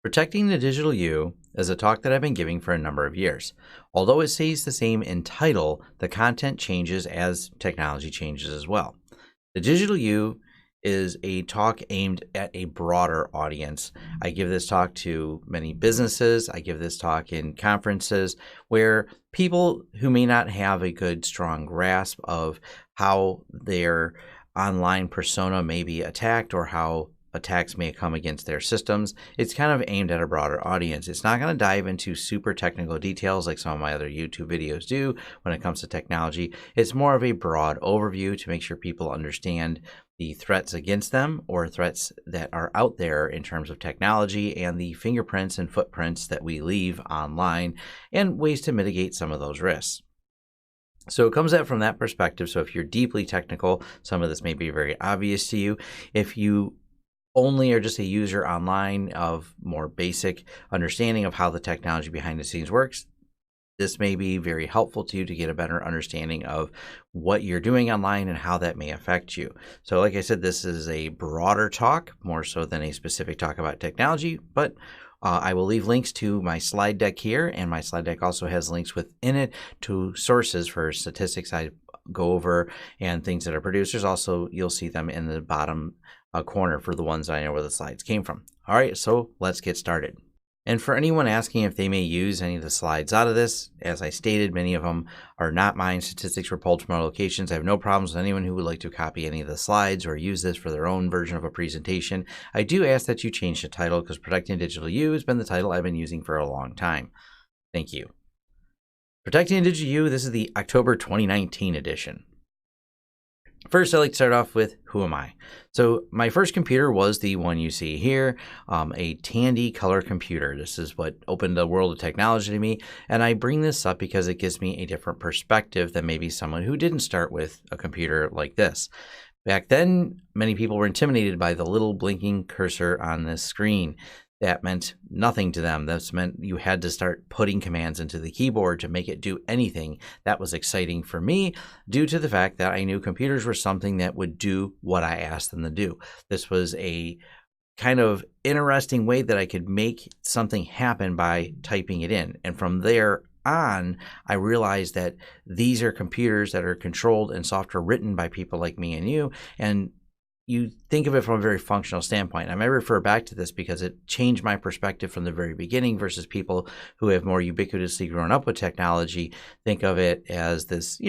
Protecting the digital you is a talk that I've been giving for a number of years. Although it stays the same in title, the content changes as technology changes as well. The digital you is a talk aimed at a broader audience. I give this talk to many businesses. I give this talk in conferences where people who may not have a good, strong grasp of how their online persona may be attacked or how attacks may come against their systems. It's kind of aimed at a broader audience. It's not going to dive into super technical details like some of my other YouTube videos do when it comes to technology. It's more of a broad overview to make sure people understand the threats against them or threats that are out there in terms of technology and the fingerprints and footprints that we leave online and ways to mitigate some of those risks. So it comes out from that perspective. So if you're deeply technical, some of this may be very obvious to you. If you only are just a user online of more basic understanding of how the technology behind the scenes works, this may be very helpful to you to get a better understanding of what you're doing online and how that may affect you. So like I said, this is a broader talk, more so than a specific talk about technology, but I will leave links to my slide deck here, and my slide deck also has links within it to sources for statistics I go over and things that are producers. Also, you'll see them in the bottom corner for the ones I know where the slides came from. All right, so let's get started. And for anyone asking if they may use any of the slides out of this, as I stated, many of them are not mine. Statistics were pulled from other locations. I have no problems with anyone who would like to copy any of the slides or use this for their own version of a presentation. I do ask that you change the title because Protecting Digital You has been the title I've been using for a long time. Thank you. Protecting Digital You, this is the October 2019 edition. First, I'd like to start off with who am I? So my first computer was the one you see here, a Tandy color computer. This is what opened the world of technology to me. And I bring this up because it gives me a different perspective than maybe someone who didn't start with a computer like this. Back then, many people were intimidated by the little blinking cursor on this screen. That meant nothing to them. That meant you had to start putting commands into the keyboard to make it do anything. That was exciting for me due to the fact that I knew computers were something that would do what I asked them to do. This was a kind of interesting way that I could make something happen by typing it in. And from there on, I realized that these are computers that are controlled and software written by people like me and you. And you think of it from a very functional standpoint. I may refer back to this because it changed my perspective from the very beginning versus people who have more ubiquitously grown up with technology think of it as this,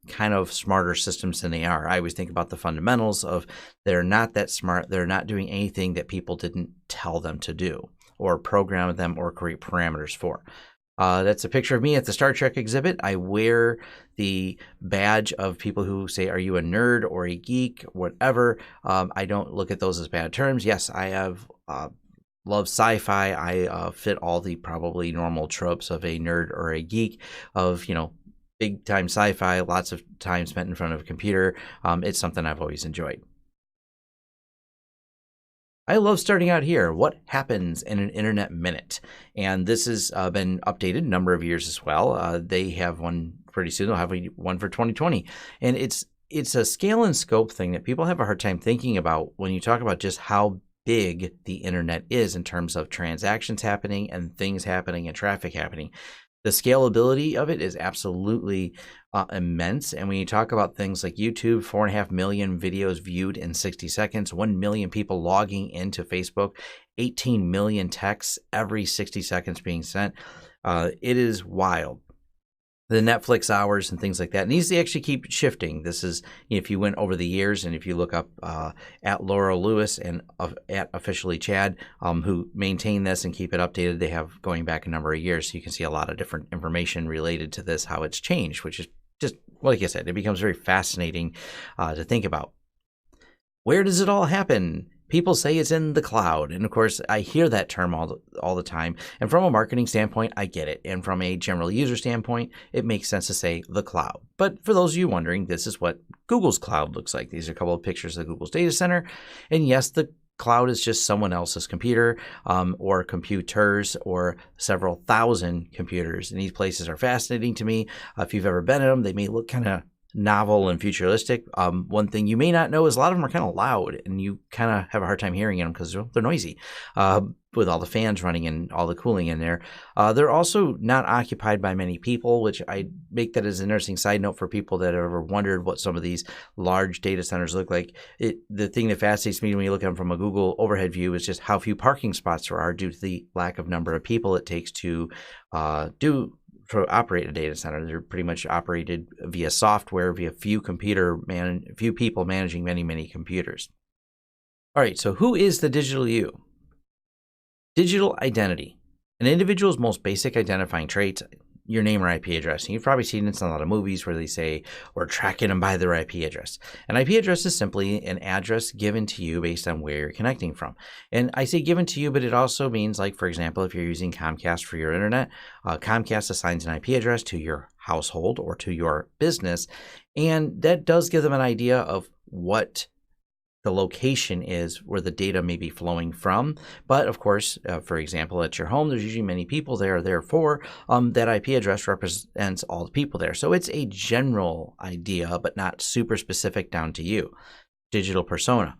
kind of smarter systems than they are. I always think about the fundamentals of they're not that smart. They're not doing anything that people didn't tell them to do or program them or create parameters for. That's a picture of me at the Star Trek exhibit. I wear the badge of people who say, are you a nerd or a geek, whatever. I don't look at those as bad terms. Yes, I have love sci-fi. I fit all the probably normal tropes of a nerd or a geek of, big time sci-fi, lots of time spent in front of a computer. It's something I've always enjoyed. I love starting out here. What happens in an internet minute? And this has been updated a number of years as well. They have one pretty soon. They'll have one for 2020. And it's a scale and scope thing that people have a hard time thinking about when you talk about just how big the internet is in terms of transactions happening and things happening and traffic happening. The scalability of it is absolutely immense. And when you talk about things like YouTube, 4.5 million videos viewed in 60 seconds, 1 million people logging into Facebook, 18 million texts every 60 seconds being sent, it is wild. The Netflix hours and things like that. And these actually keep shifting. This is, if you went over the years and if you look up at Laura Lewis and at Officially Chad, who maintain this and keep it updated, they have going back a number of years. So you can see a lot of different information related to this, how it's changed, which is just, like I said, it becomes very fascinating to think about. Where does it all happen? People say it's in the cloud. And of course, I hear that term all the time. And from a marketing standpoint, I get it. And from a general user standpoint, it makes sense to say the cloud. But for those of you wondering, this is what Google's cloud looks like. These are a couple of pictures of Google's data center. And yes, the cloud is just someone else's computer or computers or several thousand computers. And these places are fascinating to me. If you've ever been in them, they may look kind of novel and futuristic. One thing you may not know is a lot of them are kind of loud, and you kind of have a hard time hearing them because they're noisy with all the fans running and all the cooling in there. They're also not occupied by many people, which I make that as an interesting side note for people that have ever wondered what some of these large data centers look like. The thing that fascinates me when you look at them from a Google overhead view is just how few parking spots there are due to the lack of number of people it takes to operate a data center. They're pretty much operated via software, via few people managing many computers. All right, so who is the digital you? Digital identity. An individual's most basic identifying traits, your name or IP address. And you've probably seen this in a lot of movies where they say, we're tracking them by their IP address. An IP address is simply an address given to you based on where you're connecting from. And I say given to you, but it also means, like, for example, if you're using Comcast for your internet, Comcast assigns an IP address to your household or to your business. And that does give them an idea of what the location is where the data may be flowing from. But of course, for example, at your home, there's usually many people there. Therefore, that IP address represents all the people there. So it's a general idea, but not super specific down to you. Digital persona.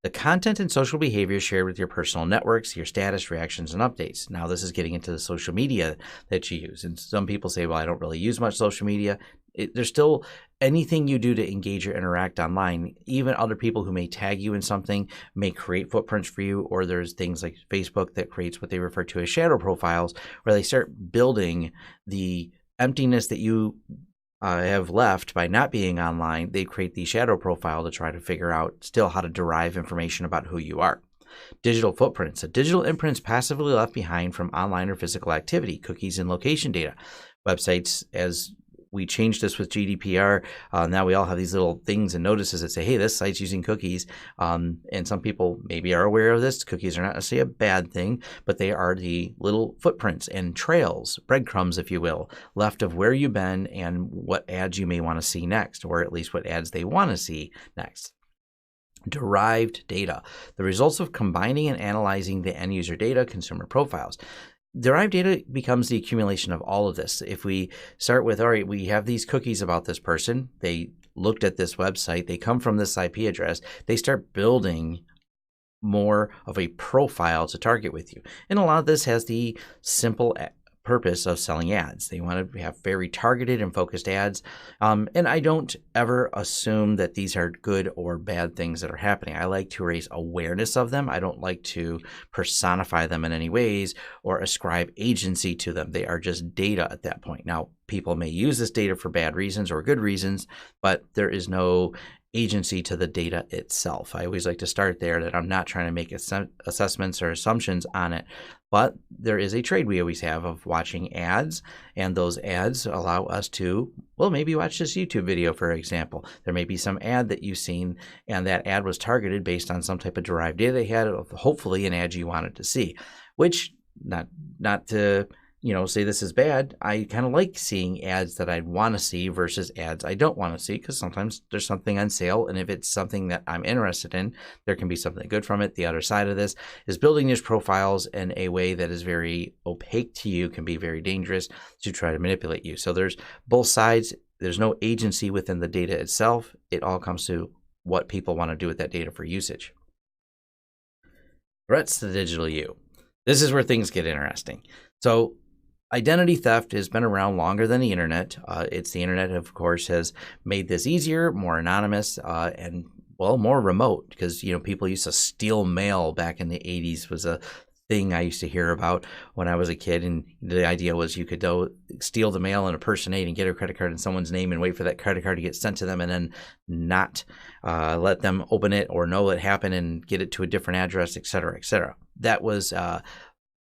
The content and social behavior shared with your personal networks, your status, reactions, and updates. Now, this is getting into the social media that you use. And some people say, well, I don't really use much social media. There's still anything you do to engage or interact online. Even other people who may tag you in something may create footprints for you, or there's things like Facebook that creates what they refer to as shadow profiles, where they start building the emptiness that you have left by not being online. They create the shadow profile to try to figure out still how to derive information about who you are. Digital footprints. A digital imprint is passively left behind from online or physical activity, cookies, and location data. Websites, as we changed this with GDPR. Now we all have these little things and notices that say, hey, this site's using cookies. And some people maybe are aware of this. Cookies are not necessarily a bad thing, but they are the little footprints and trails, breadcrumbs, if you will, left of where you've been and what ads you may want to see next, or at least what ads they want to see next. Derived data. The results of combining and analyzing the end user data, consumer profiles. Derived data becomes the accumulation of all of this. If we start with, all right, we have these cookies about this person. They looked at this website. They come from this IP address. They start building more of a profile to target with you. And a lot of this has the simple purpose of selling ads. They want to have very targeted and focused ads. And I don't ever assume that these are good or bad things that are happening. I like to raise awareness of them. I don't like to personify them in any ways or ascribe agency to them. They are just data at that point. Now, people may use this data for bad reasons or good reasons, but there is no agency to the data itself. I always like to start there, that I'm not trying to make assessments or assumptions on it, but there is a trade we always have of watching ads, and those ads allow us to, well, maybe watch this YouTube video, for example. There may be some ad that you've seen, and that ad was targeted based on some type of derived data they had, hopefully an ad you wanted to see, which not to say this is bad. I kind of like seeing ads that I'd want to see versus ads I don't want to see, because sometimes there's something on sale, and if it's something that I'm interested in, there can be something good from it. The other side of this is building these profiles in a way that is very opaque to you, can be very dangerous to try to manipulate you. So there's both sides. There's no agency within the data itself. It all comes to what people want to do with that data for usage. Threats to the digital you. This is where things get interesting. So identity theft has been around longer than the internet. It's the internet, of course, has made this easier, more anonymous, and more remote, because people used to steal mail back in the 80s was a thing I used to hear about when I was a kid, and the idea was you could steal the mail and impersonate and get a credit card in someone's name and wait for that credit card to get sent to them, and then not let them open it or know it happened and get it to a different address, et cetera, et cetera. That was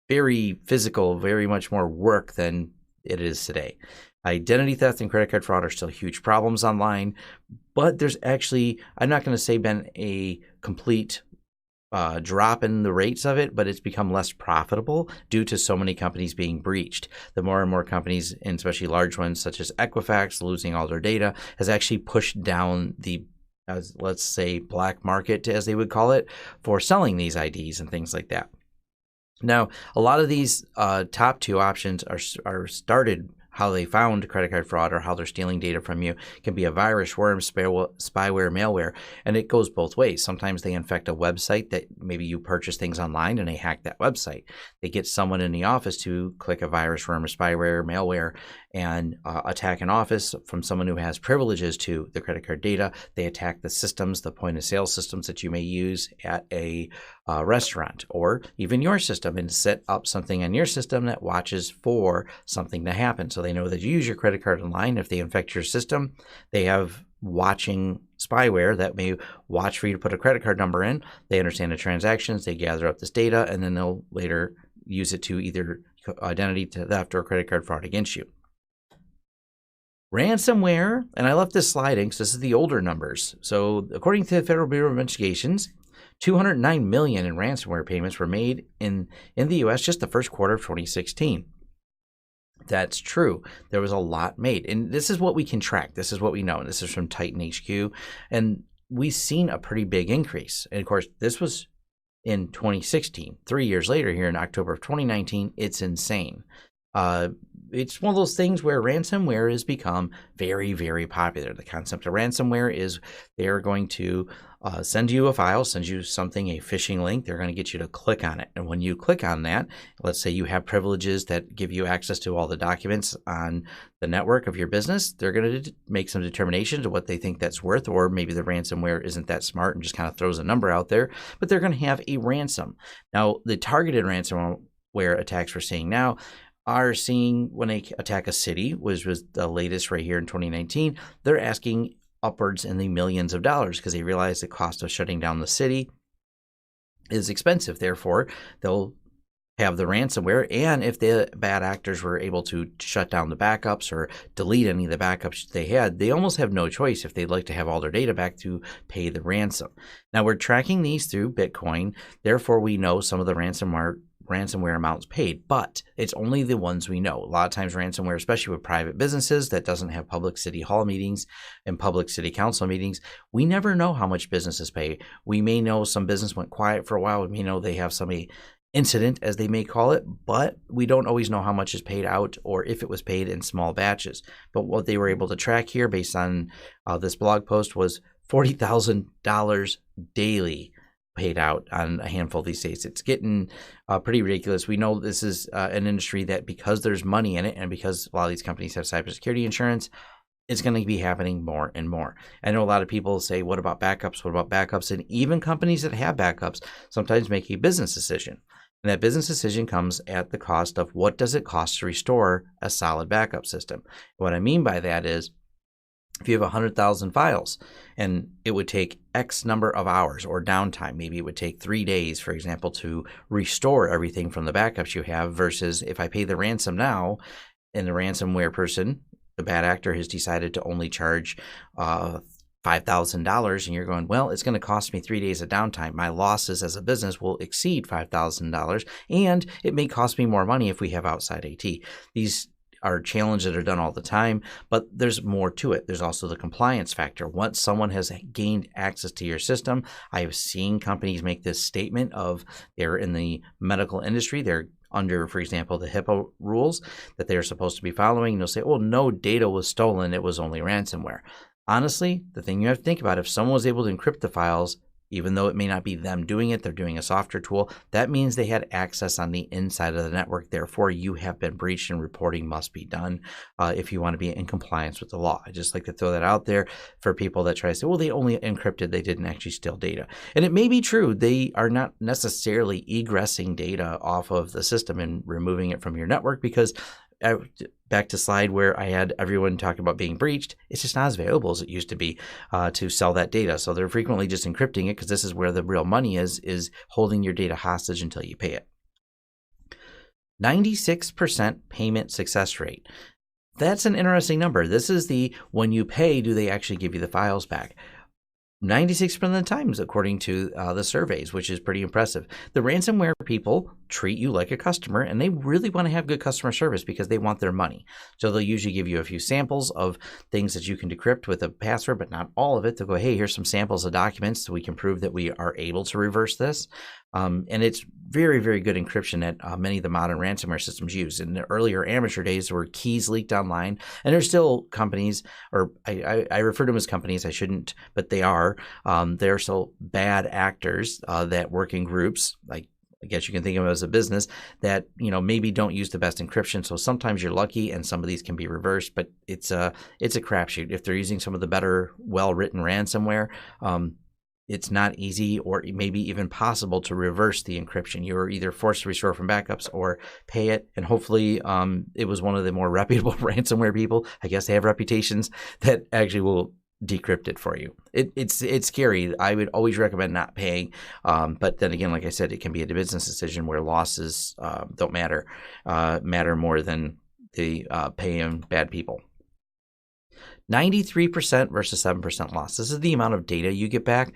very physical, very much more work than it is today. Identity theft and credit card fraud are still huge problems online, but there's actually, I'm not going to say been a complete drop in the rates of it, but it's become less profitable due to so many companies being breached. The more and more companies, and especially large ones such as Equifax, losing all their data, has actually pushed down the, let's say, black market, as they would call it, for selling these IDs and things like that. Now, a lot of these top two options are started how they found credit card fraud or how they're stealing data from you. It can be a virus, worm, spyware, malware, and it goes both ways. Sometimes they infect a website that maybe you purchase things online and they hack that website. They get someone in the office to click a virus, worm, or spyware, malware, and attack an office from someone who has privileges to the credit card data. They attack the systems, the point of sale systems that you may use at a restaurant or even your system, and set up something on your system that watches for something to happen. So they know that you use your credit card online. If they infect your system, they have watching spyware that may watch for you to put a credit card number in. They understand the transactions, they gather up this data, and then they'll later use it to either identity theft or credit card fraud against you. Ransomware, and I left this sliding because this is the older numbers. So according to the Federal Bureau of Investigations, 209 million in ransomware payments were made in the U.S. just the first quarter of 2016. That's true. There was a lot made. And this is what we can track. This is what we know. And this is from Titan HQ. And we've seen a pretty big increase. And of course, this was in 2016. 3 years later, here in October of 2019, it's insane. It's one of those things where ransomware has become very, very popular. The concept of ransomware is they're going to send you a file, send you something, a phishing link. They're going to get you to click on it. And when you click on that, let's say you have privileges that give you access to all the documents on the network of your business, they're going to make some determination to what they think that's worth, or maybe the ransomware isn't that smart and just kind of throws a number out there, but they're going to have a ransom. Now, the targeted ransomware attacks we're seeing now are seeing when they attack a city, which was the latest right here in 2019, they're asking upwards in the millions of dollars because they realize the cost of shutting down the city is expensive. Therefore, they'll have the ransomware, and if the bad actors were able to shut down the backups or delete any of the backups they had, they almost have no choice if they'd like to have all their data back to pay the ransom. Now, we're tracking these through Bitcoin. Therefore, we know some of the ransomware amounts paid, but it's only the ones we know. A lot of times ransomware, especially with private businesses that doesn't have public city hall meetings and public city council meetings, we never know how much businesses pay. We may know some business went quiet for a while. We may know they have some incident, as they may call it, but we don't always know how much is paid out or if it was paid in small batches. But what they were able to track here based on this blog post was $40,000 daily paid out on a handful of these states. It's getting pretty ridiculous. We know this is an industry that, because there's money in it and because a lot of these companies have cybersecurity insurance, it's going to be happening more and more. I know a lot of people say, what about backups? What about backups? And even companies that have backups sometimes make a business decision. And that business decision comes at the cost of what does it cost to restore a solid backup system. What I mean by that is, if you have 100,000 files and it would take X number of hours or downtime, maybe it would take 3 days, for example, to restore everything from the backups you have, versus if I pay the ransom now and the ransomware person, the bad actor, has decided to only charge $5,000, and you're going, well, it's going to cost me 3 days of downtime. My losses as a business will exceed $5,000, and it may cost me more money if we have outside AT. These are challenges that are done all the time, but there's more to it. There's also the compliance factor. Once someone has gained access to your system, I have seen companies make this statement of they're in the medical industry, they're under, for example, the HIPAA rules that they're supposed to be following, and they'll say, well, no data was stolen, it was only ransomware. Honestly, the thing you have to think about, if someone was able to encrypt the files, even though it may not be them doing it, they're doing a software tool, that means they had access on the inside of the network. Therefore, you have been breached and reporting must be done if you want to be in compliance with the law. I just like to throw that out there for people that try to say, well, they only encrypted, they didn't actually steal data. And it may be true. They are not necessarily egressing data off of the system and removing it from your network, because back to slide where I had everyone talking about being breached, it's just not as valuable as it used to be to sell that data. So they're frequently just encrypting it, because this is where the real money is holding your data hostage until you pay it. 96% payment success rate. That's an interesting number. This is the when you pay, do they actually give you the files back? 96% of the times, according to the surveys, which is pretty impressive. The ransomware people treat you like a customer, and they really want to have good customer service because they want their money. So they'll usually give you a few samples of things that you can decrypt with a password, but not all of it. They'll go, hey, here's some samples of documents so we can prove that we are able to reverse this. And it's very, very good encryption that many of the modern ransomware systems use. In the earlier amateur days, there were keys leaked online, and there's still companies, or I refer to them as companies, I shouldn't, but they are. They're still bad actors that work in groups, like I guess you can think of it as a business, that maybe don't use the best encryption. So sometimes you're lucky, and some of these can be reversed, but it's a crapshoot. If they're using some of the better, well-written ransomware, it's not easy or maybe even possible to reverse the encryption. You're either forced to restore from backups or pay it. And hopefully it was one of the more reputable ransomware people. I guess they have reputations that actually will decrypt it for you. It's scary. I would always recommend not paying. But then again, like I said, it can be a business decision where losses don't matter more than the paying bad people. 93% versus 7% loss. This is the amount of data you get back.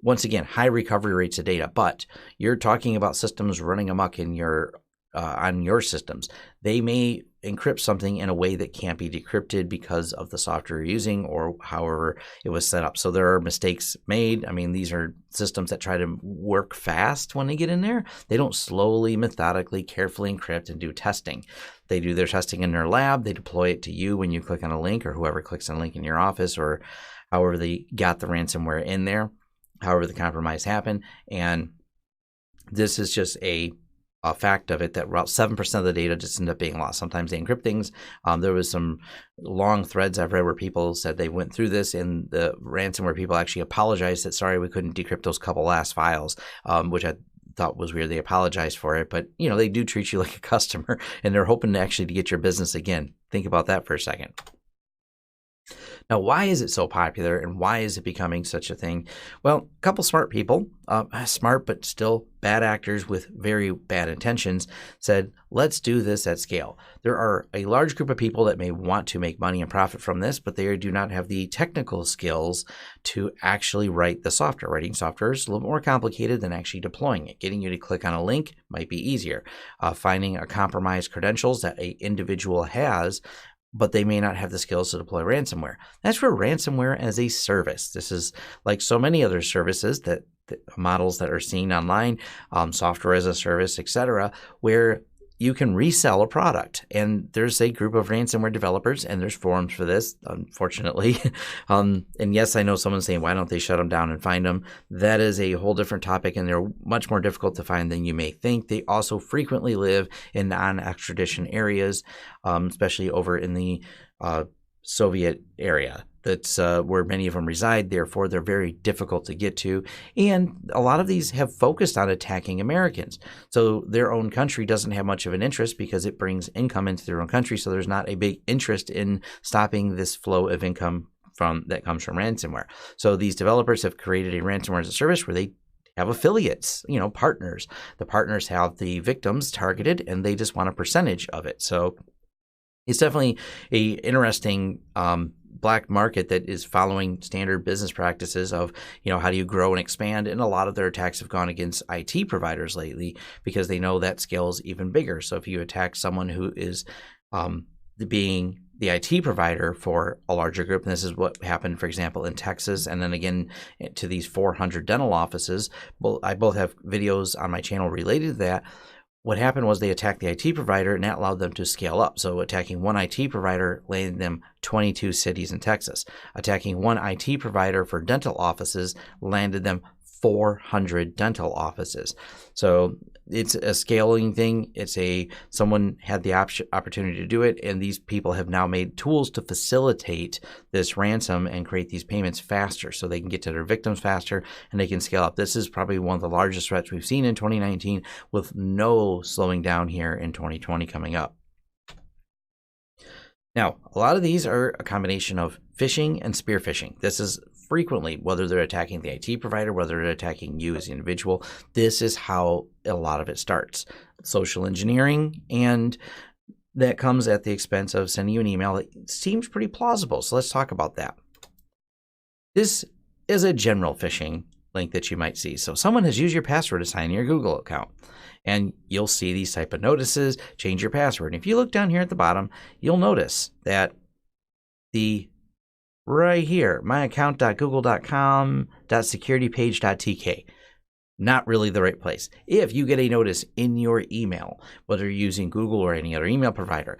Once again, high recovery rates of data, but you're talking about systems running amok in on your systems. They may encrypt something in a way that can't be decrypted because of the software you're using or however it was set up. So there are mistakes made. I mean, these are systems that try to work fast when they get in there. They don't slowly, methodically, carefully encrypt and do testing. They do their testing in their lab. They deploy it to you when you click on a link, or whoever clicks on a link in your office, or however they got the ransomware in there, however the compromise happened. And this is just a fact of it, that about 7% of the data just end up being lost. Sometimes they encrypt things. There was some long threads I've read where people said they went through this, and the ransomware people actually apologized that, sorry, we couldn't decrypt those couple last files, which I thought was weird. They apologized for it, but they do treat you like a customer, and they're hoping to actually get your business again. Think about that for a second. Now, why is it so popular, and why is it becoming such a thing? Well, a couple smart people, smart but still bad actors with very bad intentions, said, let's do this at scale. There are a large group of people that may want to make money and profit from this, but they do not have the technical skills to actually write the software. Writing software is a little more complicated than actually deploying it. Getting you to click on a link might be easier. Finding a compromised credentials that an individual has, but they may not have the skills to deploy ransomware. That's where ransomware as a service. This is like so many other services that models that are seen online, software as a service, etc., where you can resell a product. And there's a group of ransomware developers, and there's forums for this, unfortunately. And yes, I know someone's saying, why don't they shut them down and find them? That is a whole different topic, and they're much more difficult to find than you may think. They also frequently live in non-extradition areas, especially over in the Soviet area. That's where many of them reside. Therefore, they're very difficult to get to. And a lot of these have focused on attacking Americans. So their own country doesn't have much of an interest because it brings income into their own country. So there's not a big interest in stopping this flow of income that comes from ransomware. So these developers have created a ransomware as a service where they have affiliates, partners. The partners have the victims targeted, and they just want a percentage of it. So it's definitely a interesting black market that is following standard business practices of, how do you grow and expand? And a lot of their attacks have gone against IT providers lately because they know that scale is even bigger. So if you attack someone who is being the IT provider for a larger group, and this is what happened, for example, in Texas, and then again to these 400 dental offices. Well, I both have videos on my channel related to that. What happened was they attacked the IT provider, and that allowed them to scale up. So attacking one IT provider landed them 22 cities in Texas. Attacking one IT provider for dental offices landed them 400 dental offices. So it's a scaling thing. Someone had the opportunity to do it, and these people have now made tools to facilitate this ransom and create these payments faster so they can get to their victims faster and they can scale up. This is probably one of the largest threats we've seen in 2019, with no slowing down here in 2020 coming up. Now, a lot of these are a combination of phishing and spear phishing. This is frequently, whether they're attacking the IT provider, whether they're attacking you as the individual, this is how a lot of it starts. Social engineering, and that comes at the expense of sending you an email that seems pretty plausible. So let's talk about that. This is a general phishing, link that you might see. So someone has used your password to sign in your Google account, and you'll see these type of notices, change your password. And if you look down here at the bottom, you'll notice that the right here, myaccount.google.com.securitypage.tk, not really the right place. If you get a notice in your email, whether you're using Google or any other email provider,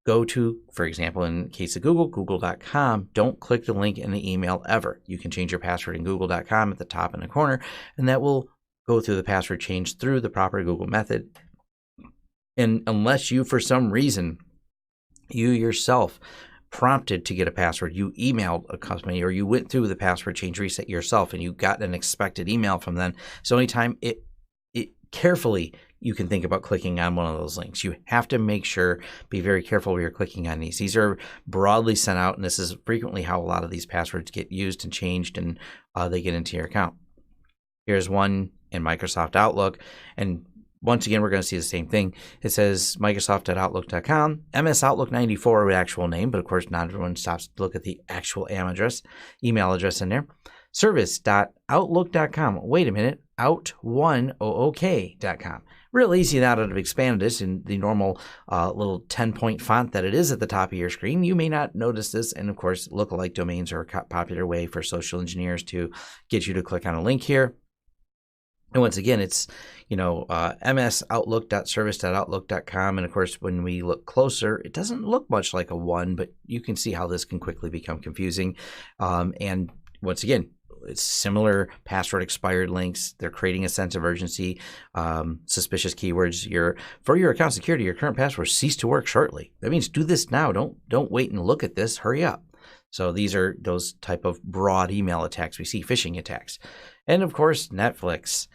go to, for example, in the case of Google, google.com. Don't click the link in the email ever. You can change your password in google.com at the top in the corner, and that will go through the password change through the proper Google method. And unless you, for some reason, you yourself prompted to get a password, you emailed a company, or you went through the password change reset yourself and you got an expected email from them, so anytime it carefully, you can think about clicking on one of those links. You have to make sure, be very careful where you're clicking on these. These are broadly sent out, and this is frequently how a lot of these passwords get used and changed, and they get into your account. Here's one in Microsoft Outlook, and once again, we're going to see the same thing. It says Microsoft.outlook.com, MS Outlook 94, the actual name, but of course, not everyone stops to look at the actual email address in there. Service.outlook.com. Wait a minute, out1ook.com. Real easy now to expand this in the normal little 10-point font that it is at the top of your screen. You may not notice this, and of course, lookalike domains are a popular way for social engineers to get you to click on a link here. And once again, it's, msoutlook.service.outlook.com. And of course, when we look closer, it doesn't look much like a one, but you can see how this can quickly become confusing. And once again, it's similar password expired links. They're creating a sense of urgency, suspicious keywords. For your account security, your current password cease to work shortly. That means do this now. Don't wait and look at this. Hurry up. So these are those type of broad email attacks we see, phishing attacks. And of course, Netflix.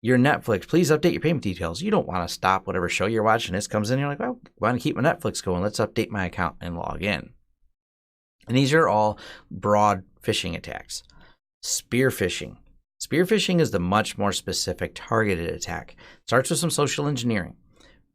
Your Netflix, please update your payment details. You don't want to stop whatever show you're watching. This comes in, you're like, well, I want to keep my Netflix going. Let's update my account and log in. And these are all broad phishing attacks. Spear phishing. Spear phishing is the much more specific targeted attack. It starts with some social engineering.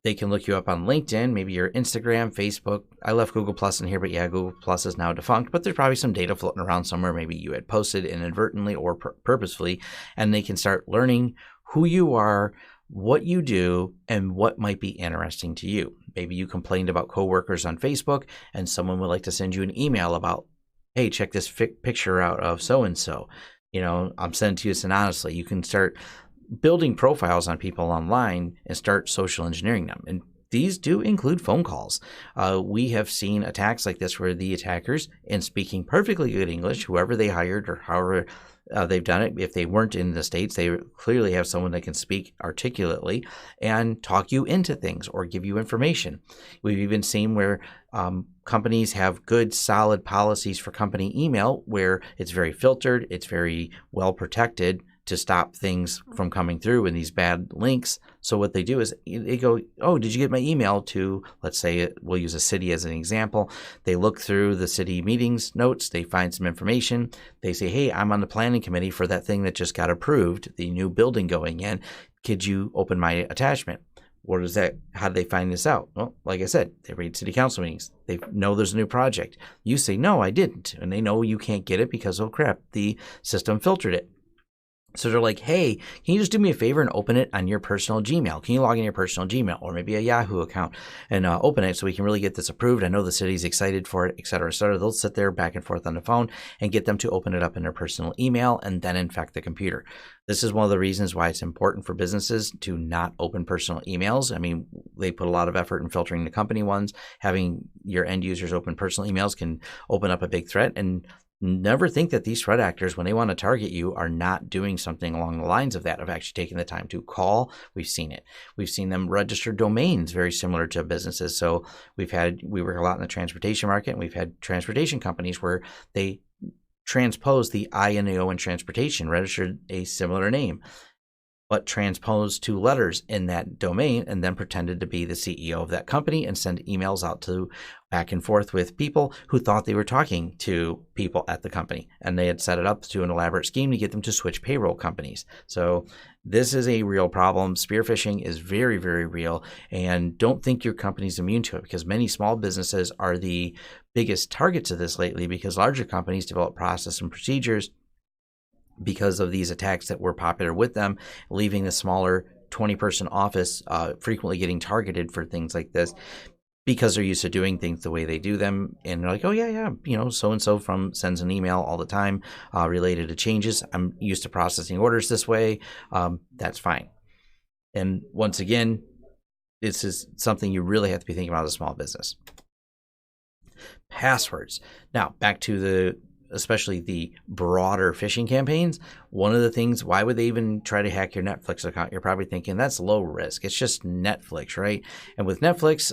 They can look you up on LinkedIn, maybe your Instagram, Facebook. I left Google Plus in here, but yeah, Google Plus is now defunct, but there's probably some data floating around somewhere. Maybe you had posted inadvertently or purposefully, and they can start learning who you are, what you do, and what might be interesting to you. Maybe you complained about coworkers on Facebook, and someone would like to send you an email about, hey, check this picture out of so-and-so. I'm sending to you this anonymously. You can start building profiles on people online and start social engineering them. And these do include phone calls. We have seen attacks like this where the attackers, in speaking perfectly good English, whoever they hired or however they've done it, if they weren't in the States, they clearly have someone that can speak articulately and talk you into things or give you information. We've even seen where companies have good, solid policies for company email where it's very filtered, it's very well protected to stop things from coming through in these bad links. So what they do is they go, oh, did you get my email to, let's say, we'll use a city as an example. They look through the city meetings notes. They find some information. They say, hey, I'm on the planning committee for that thing that just got approved, the new building going in. Could you open my attachment? What is that? How do they find this out? Well, like I said, they read city council meetings. They know there's a new project. You say, no, I didn't. And they know you can't get it because, oh crap, the system filtered it. So they're like, hey, can you just do me a favor and open it on your personal Gmail? Can you log in your personal Gmail or maybe a Yahoo account and open it so we can really get this approved? I know the city's excited for it, et cetera, et cetera. They'll sit there back and forth on the phone and get them to open it up in their personal email and then infect the computer. This is one of the reasons why it's important for businesses to not open personal emails. I mean, they put a lot of effort in filtering the company ones. Having your end users open personal emails can open up a big threat. And never think that these threat actors, when they want to target you, are not doing something along the lines of that, of actually taking the time to call. We've seen it. We've seen them register domains very similar to businesses. So we work a lot in the transportation market, and we've had transportation companies where they transposed the I and the O in transportation, registered a similar name, but transposed two letters in that domain and then pretended to be the CEO of that company and send emails out to back and forth with people who thought they were talking to people at the company. And they had set it up to an elaborate scheme to get them to switch payroll companies. So this is a real problem. Spear phishing is very, very real. And don't think your company's immune to it, because many small businesses are the biggest targets of this lately, because larger companies develop process and procedures because of these attacks that were popular with them, leaving the smaller 20-person office frequently getting targeted for things like this because they're used to doing things the way they do them. And they're like, oh, yeah, so-and-so from sends an email all the time related to changes. I'm used to processing orders this way. That's fine. And once again, this is something you really have to be thinking about as a small business. Passwords. Now, back to especially the broader phishing campaigns. One of the things, why would they even try to hack your Netflix account? You're probably thinking that's low risk. It's just Netflix, right? And with Netflix,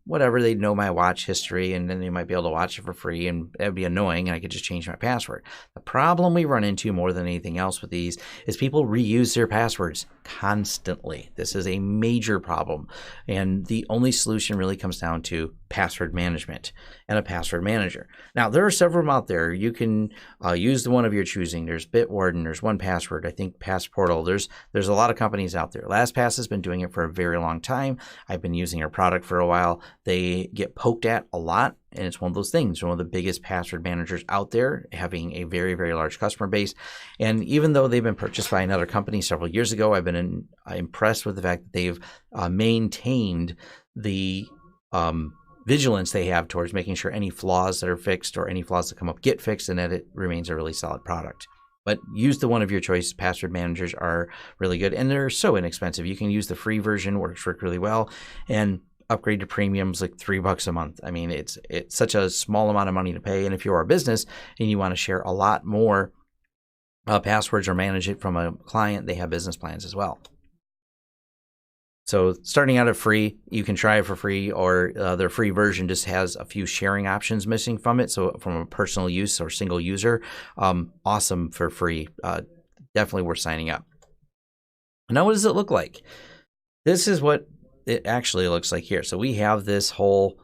whatever, they'd know my watch history and then they might be able to watch it for free, and that'd be annoying, and I could just change my password. The problem we run into more than anything else with these is people reuse their passwords constantly. This is a major problem, and the only solution really comes down to password management and a password manager. Now, there are several out there. You can use the one of your choosing. There's Bitwarden, there's 1Password, I think Passportal. There's a lot of companies out there. LastPass has been doing it for a very long time. I've been using their product for a while. They get poked at a lot, and it's one of those things. One of the biggest password managers out there, having a very, very large customer base. And even though they've been purchased by another company several years ago, I've been impressed with the fact that they've maintained the vigilance they have towards making sure any flaws that are fixed or any flaws that come up get fixed, and that it remains a really solid product. But use the one of your choice. Password managers are really good, and they're so inexpensive. You can use the free version, works really well, and upgrade to premiums like $3 a month. I mean, it's such a small amount of money to pay. And if you're a business and you want to share a lot more passwords or manage it from a client, they have business plans as well. So starting out at free, you can try it for free, or their free version just has a few sharing options missing from it. So from a personal use or single user, awesome for free. Definitely worth signing up. Now, what does it look like? This is what it actually looks like here. So we have this whole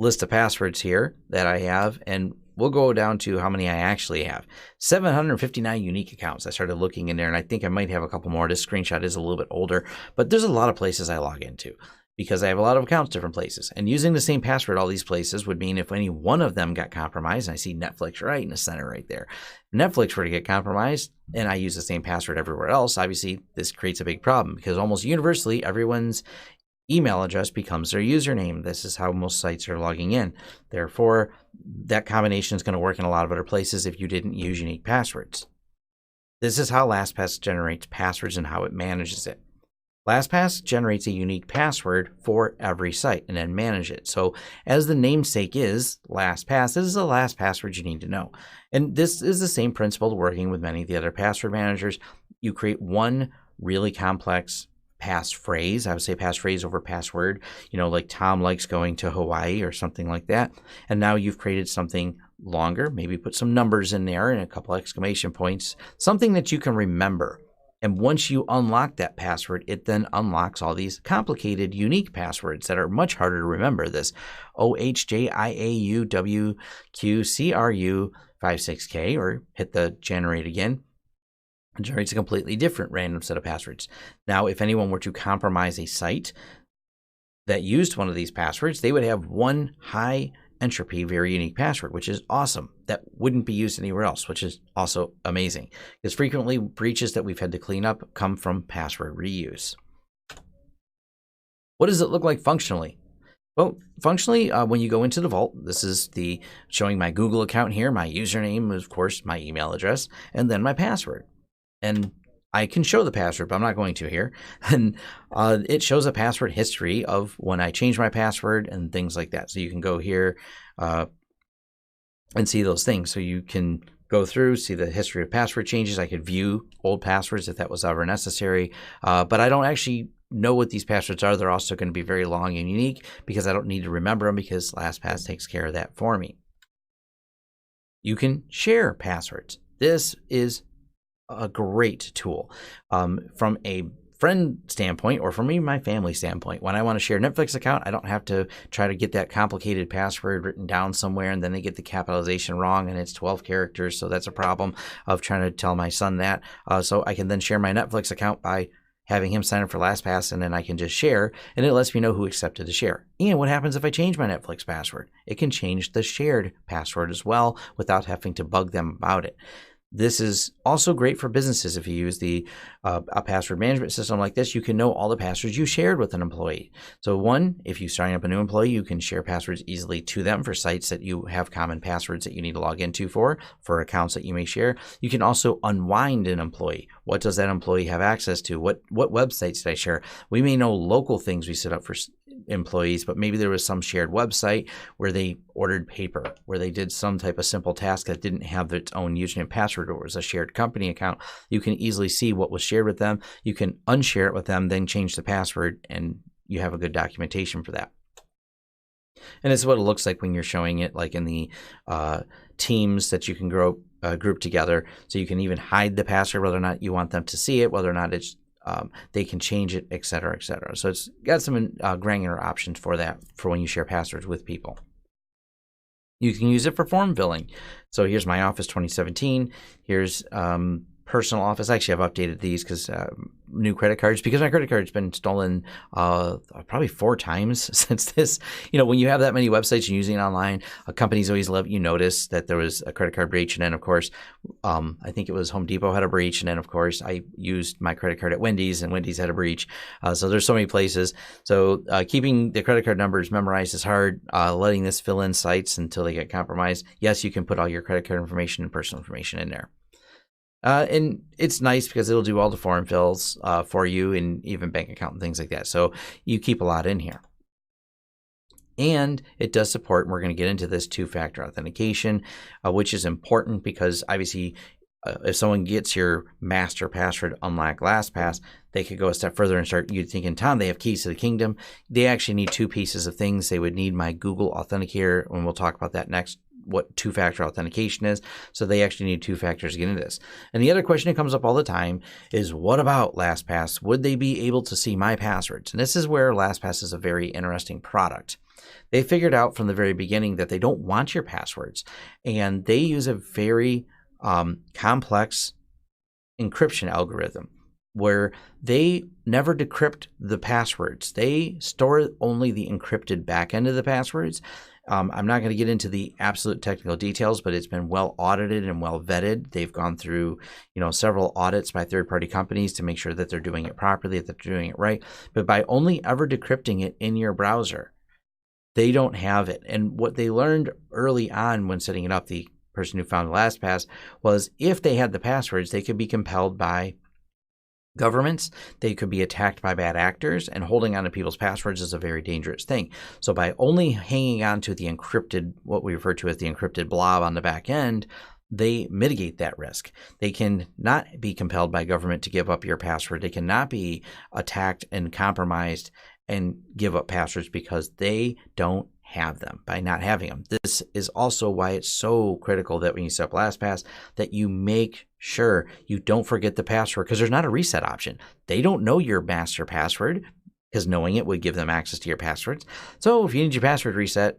list of passwords here that I have, and we'll go down to how many I actually have. 759 unique accounts. I started looking in there, and I think I might have a couple more. This screenshot is a little bit older, but there's a lot of places I log into because I have a lot of accounts different places. And using the same password all these places would mean if any one of them got compromised, and I see Netflix right in the center right there, Netflix were to get compromised, and I use the same password everywhere else, obviously this creates a big problem because almost universally everyone's email address becomes their username. This is how most sites are logging in. Therefore, that combination is going to work in a lot of other places if you didn't use unique passwords. This is how LastPass generates passwords and how it manages it. LastPass generates a unique password for every site and then manage it. So as the namesake is LastPass, this is the last password you need to know. And this is the same principle working with many of the other password managers. You create one really complex passphrase. I would say passphrase over password, like Tom likes going to Hawaii or something like that. And now you've created something longer, maybe put some numbers in there and a couple exclamation points, something that you can remember. And once you unlock that password, it then unlocks all these complicated, unique passwords that are much harder to remember. This OHJIAUWQCRU56K, or hit the generate again. It generates a completely different random set of passwords. Now, if anyone were to compromise a site that used one of these passwords, they would have one high entropy, very unique password, which is awesome. That wouldn't be used anywhere else, which is also amazing. Because frequently breaches that we've had to clean up come from password reuse. What does it look like functionally? Well, functionally, when you go into the vault, this is showing my Google account here, my username, of course, my email address, and then my password. And I can show the password, but I'm not going to here. And it shows a password history of when I changed my password and things like that. So you can go here and see those things. So you can go through, see the history of password changes. I could view old passwords if that was ever necessary. But I don't actually know what these passwords are. They're also going to be very long and unique because I don't need to remember them because LastPass takes care of that for me. You can share passwords. This is a great tool from a friend standpoint, or from even my family standpoint. When I want to share a Netflix account, I don't have to try to get that complicated password written down somewhere, and then they get the capitalization wrong and it's 12 characters. So that's a problem of trying to tell my son that. So I can then share my Netflix account by having him sign up for LastPass, and then I can just share, and it lets me know who accepted the share. And what happens if I change my Netflix password? It can change the shared password as well without having to bug them about it. This is also great for businesses. If you use a password management system like this, you can know all the passwords you shared with an employee. So one, if you sign up a new employee, you can share passwords easily to them for sites that you have common passwords that you need to log into for accounts that you may share. You can also unwind an employee. What does that employee have access to? What websites did I share? We may know local things we set up for employees, but maybe there was some shared website where they ordered paper, where they did some type of simple task that didn't have its own username and password, or was a shared company account. You can easily see what was shared with them. You can unshare it with them, then change the password, and you have a good documentation for that. And it's what it looks like when you're showing it, like in the teams that you can group together. So you can even hide the password, whether or not you want them to see it, whether or not it's they can change it, et cetera, et cetera. So it's got some granular options for that, for when you share passwords with people. You can use it for form filling. So here's my Office 2017. Here's Personal Office. Actually, I've updated these because new credit cards, because my credit card's been stolen probably 4 times since this. When you have that many websites you're using online, companies always notice that there was a credit card breach. And then, of course, I think it was Home Depot had a breach. And then, of course, I used my credit card at Wendy's, and Wendy's had a breach. So there's so many places. So keeping the credit card numbers memorized is hard. Letting this fill in sites until they get compromised. Yes, you can put all your credit card information and personal information in there. And it's nice because it'll do all the form fills for you, and even bank account and things like that. So you keep a lot in here. And it does support, and we're going to get into this, 2-factor authentication, which is important because obviously if someone gets your master password, unlike LastPass, they could go a step further and start, you'd thinking, Tom, they have keys to the kingdom. They actually need 2 pieces of things. They would need my Google Authenticator, and we'll talk about that next, what 2-factor authentication is. So they actually need 2 factors to get into this. And the other question that comes up all the time is, what about LastPass? Would they be able to see my passwords? And this is where LastPass is a very interesting product. They figured out from the very beginning that they don't want your passwords, and they use a very complex encryption algorithm where they never decrypt the passwords. They store only the encrypted back end of the passwords. I'm not going to get into the absolute technical details, but it's been well audited and well vetted. They've gone through, several audits by third-party companies to make sure that they're doing it properly, that they're doing it right. But by only ever decrypting it in your browser, they don't have it. And what they learned early on when setting it up, the person who found LastPass, was if they had the passwords, they could be compelled by governments, they could be attacked by bad actors, and holding on to people's passwords is a very dangerous thing. So by only hanging on to the encrypted, what we refer to as the encrypted blob on the back end, they mitigate that risk. They can not be compelled by government to give up your password. They cannot be attacked and compromised and give up passwords because they don't have them by not having them. This is also why it's so critical that when you set up LastPass, that you make sure you don't forget the password, because there's not a reset option. They don't know your master password, because knowing it would give them access to your passwords. So if you need your password reset,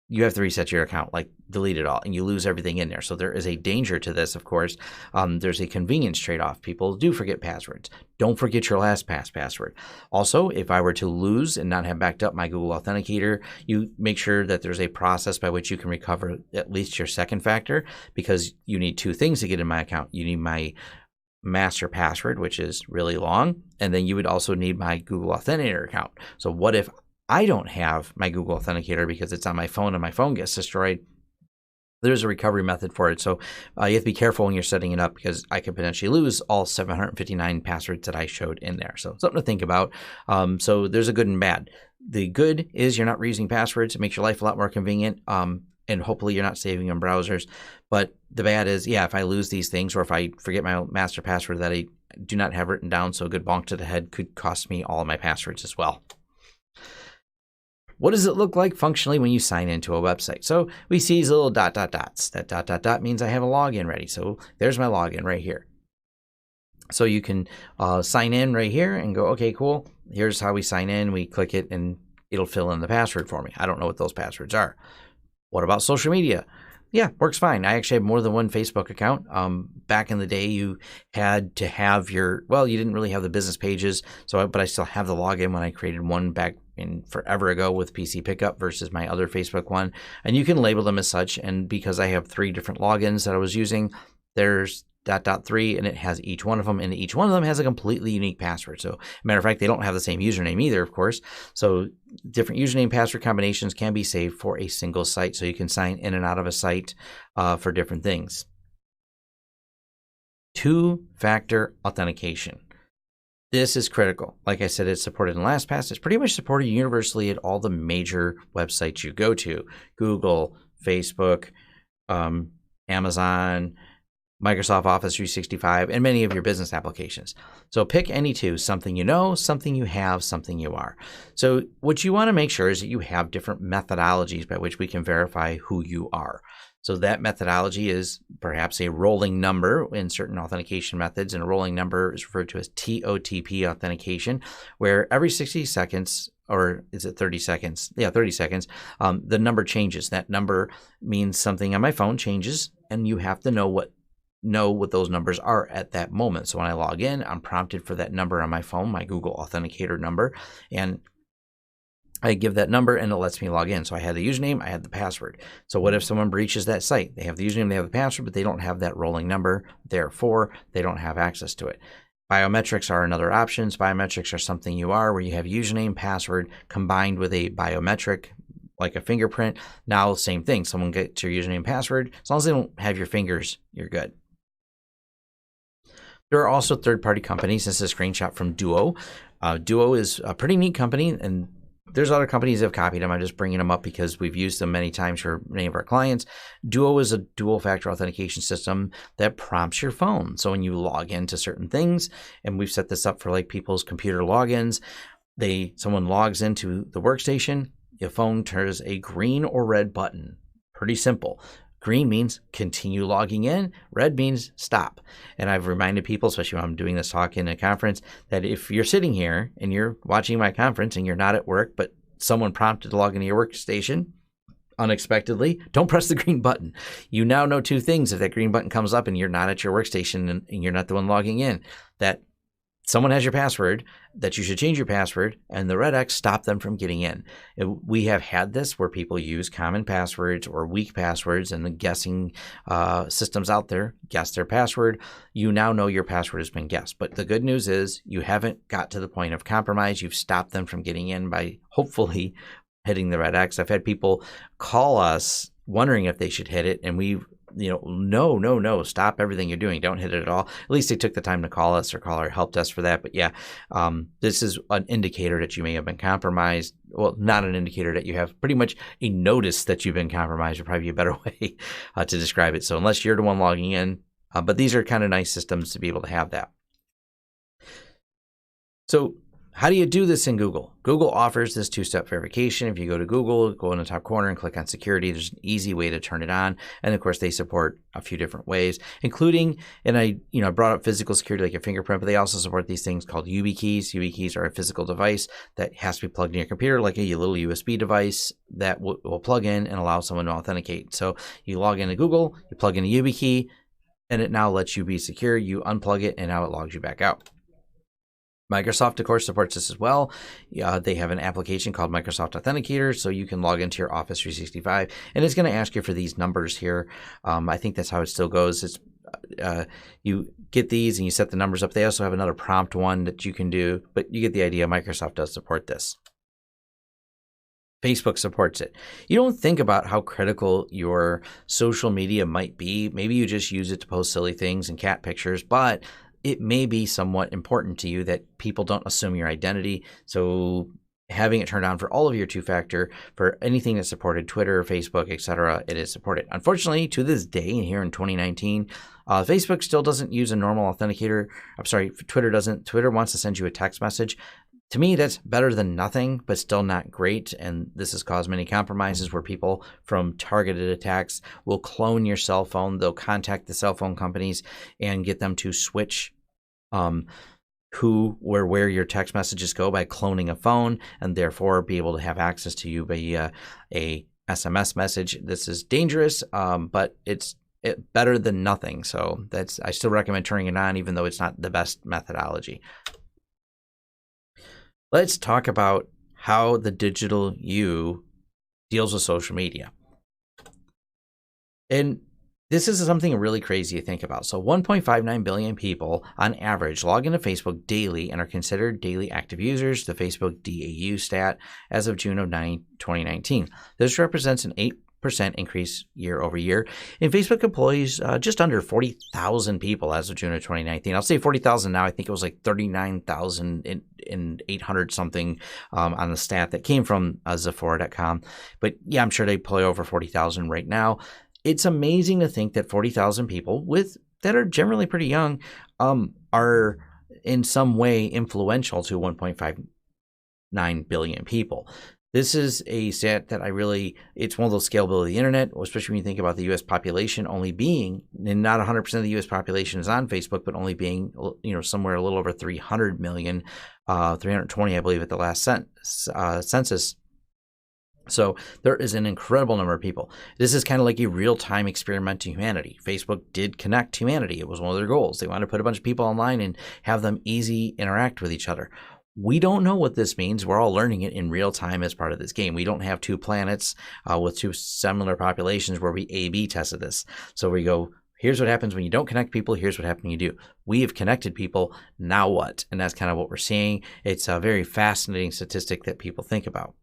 you have to reset your account, like delete it all, and you lose everything in there. So there is a danger to this, of course. There's a convenience trade-off. People do forget passwords. Don't forget your LastPass password. Also, if I were to lose and not have backed up my Google Authenticator, you make sure that there's a process by which you can recover at least your second factor, because you need 2 things to get in my account. You need my master password, which is really long, and then you would also need my Google Authenticator account. So what if I don't have my Google Authenticator because it's on my phone and my phone gets destroyed? There's a recovery method for it. So you have to be careful when you're setting it up, because I could potentially lose all 759 passwords that I showed in there. So something to think about. So there's a good and bad. The good is you're not reusing passwords. It makes your life a lot more convenient. And hopefully you're not saving in browsers. But the bad is, if I lose these things, or if I forget my master password that I do not have written down, so a good bonk to the head could cost me all of my passwords as well. What does it look like functionally when you sign into a website? So we see these little dots. That means I have a login ready. So there's my login right here. So you can sign in right here and go, okay, cool. Here's how we sign in. We click it and it'll fill in the password for me. I don't know what those passwords are. What about social media? Yeah, works fine. I actually have more than one Facebook account. Back in the day, you had to have you didn't really have the business pages, but I still have the login when I created one back in forever ago with PC Pickup versus my other Facebook one. And you can label them as such. And because I have 3 different logins that I was using, there's .3, and it has each one of them, and each one of them has a completely unique password. So, matter of fact, they don't have the same username either, of course. So, different username password combinations can be saved for a single site, so you can sign in and out of a site for different things. Two-factor authentication. This is critical. Like I said, it's supported in LastPass. It's pretty much supported universally at all the major websites you go to: Google, Facebook, Amazon, Microsoft Office 365, and many of your business applications. So pick any two: something you know, something you have, something you are. So what you want to make sure is that you have different methodologies by which we can verify who you are. So that methodology is perhaps a rolling number in certain authentication methods, and a rolling number is referred to as TOTP authentication, where every 60 seconds, or is it 30 seconds? Yeah, 30 seconds, the number changes. That number means something on my phone changes, and you have to know what those numbers are at that moment. So when I log in, I'm prompted for that number on my phone, my Google Authenticator number, and I give that number and it lets me log in. So I had the username, I had the password. So what if someone breaches that site? They have the username, they have the password, but they don't have that rolling number. Therefore, they don't have access to it. Biometrics are another option. Biometrics are something you are, where you have username, password combined with a biometric, like a fingerprint. Now, same thing. Someone gets your username, password. As long as they don't have your fingers, you're good. There are also third-party companies. This is a screenshot from Duo. Duo is a pretty neat company, and there's other companies that have copied them. I'm just bringing them up because we've used them many times for many of our clients. Duo is a dual-factor authentication system that prompts your phone. So when you log into certain things, and we've set this up for like people's computer logins, someone logs into the workstation, your phone turns a green or red button. Pretty simple. Green means continue logging in. Red means stop. And I've reminded people, especially when I'm doing this talk in a conference, that if you're sitting here and you're watching my conference and you're not at work, but someone prompted to log into your workstation unexpectedly, don't press the green button. You now know two things. If that green button comes up and you're not at your workstation and you're not the one logging in, that someone has your password, that you should change your password, and the red X stop them from getting in. We have had this where people use common passwords or weak passwords, and the guessing systems out there guess their password. You now know your password has been guessed. But the good news is you haven't got to the point of compromise. You've stopped them from getting in by hopefully hitting the red X. I've had people call us wondering if they should hit it, and we've no, stop everything you're doing. Don't hit it at all. At least they took the time to call us or call our help desk for that. But yeah, this is an indicator that you may have been compromised. Well, not an indicator that you have, pretty much a notice that you've been compromised would probably be a better way to describe it. So unless you're the one logging in, but these are kind of nice systems to be able to have that. So how do you do this in Google? Google offers this two-step verification. If you go to Google, go in the top corner and click on security, there's an easy way to turn it on. And of course, they support a few different ways, including, and I brought up physical security like your fingerprint, but they also support these things called YubiKeys. YubiKeys are a physical device that has to be plugged in your computer, like a little USB device that will plug in and allow someone to authenticate. So you log into Google, you plug in a YubiKey, and it now lets you be secure. You unplug it, and now it logs you back out. Microsoft, of course, supports this as well. They have an application called Microsoft Authenticator, so you can log into your Office 365, and it's going to ask you for these numbers here. I think that's how it still goes. It's you get these and you set the numbers up. They also have another prompt one that you can do, but you get the idea. Microsoft does support this. Facebook supports it. You don't think about how critical your social media might be. Maybe you just use it to post silly things and cat pictures, but it may be somewhat important to you that people don't assume your identity. So having it turned on for all of your two-factor, for anything that's supported, Twitter, Facebook, etc., it is supported. Unfortunately, to this day, and here in 2019, Facebook still doesn't use a normal authenticator. I'm sorry, Twitter doesn't. Twitter wants to send you a text message. To me, that's better than nothing, but still not great. And this has caused many compromises where people from targeted attacks will clone your cell phone. They'll contact the cell phone companies and get them to switch where your text messages go by cloning a phone, and therefore be able to have access to you via a SMS message. This is dangerous, but it's better than nothing. So I still recommend turning it on, even though it's not the best methodology. Let's talk about how the digital you deals with social media. And This is something really crazy to think about. So 1.59 billion people on average log into Facebook daily and are considered daily active users, the Facebook DAU stat as of June of 2019. This represents an 8% increase year over year. And Facebook employs just under 40,000 people as of June of 2019. I'll say 40,000 now. I think it was like 39,800 something on the stat that came from Sephora.com. But yeah, I'm sure they employ over 40,000 right now. It's amazing to think that 40,000 people that are generally pretty young are in some way influential to 1.59 billion people. This is a stat that it's one of those scalability of the internet, especially when you think about the U.S. population only being, and not 100% of the U.S. population is on Facebook, but only being, somewhere a little over 300 million, 320, I believe, at the last census. So there is an incredible number of people. This is kind of like a real-time experiment to humanity. Facebook did connect humanity. It was one of their goals. They wanted to put a bunch of people online and have them easy interact with each other. We don't know what this means. We're all learning it in real time as part of this game. We don't have two planets with two similar populations where we A/B tested this. So we go, here's what happens when you don't connect people. Here's what happens when you do. We have connected people. Now what? And that's kind of what we're seeing. It's a very fascinating statistic that people think about.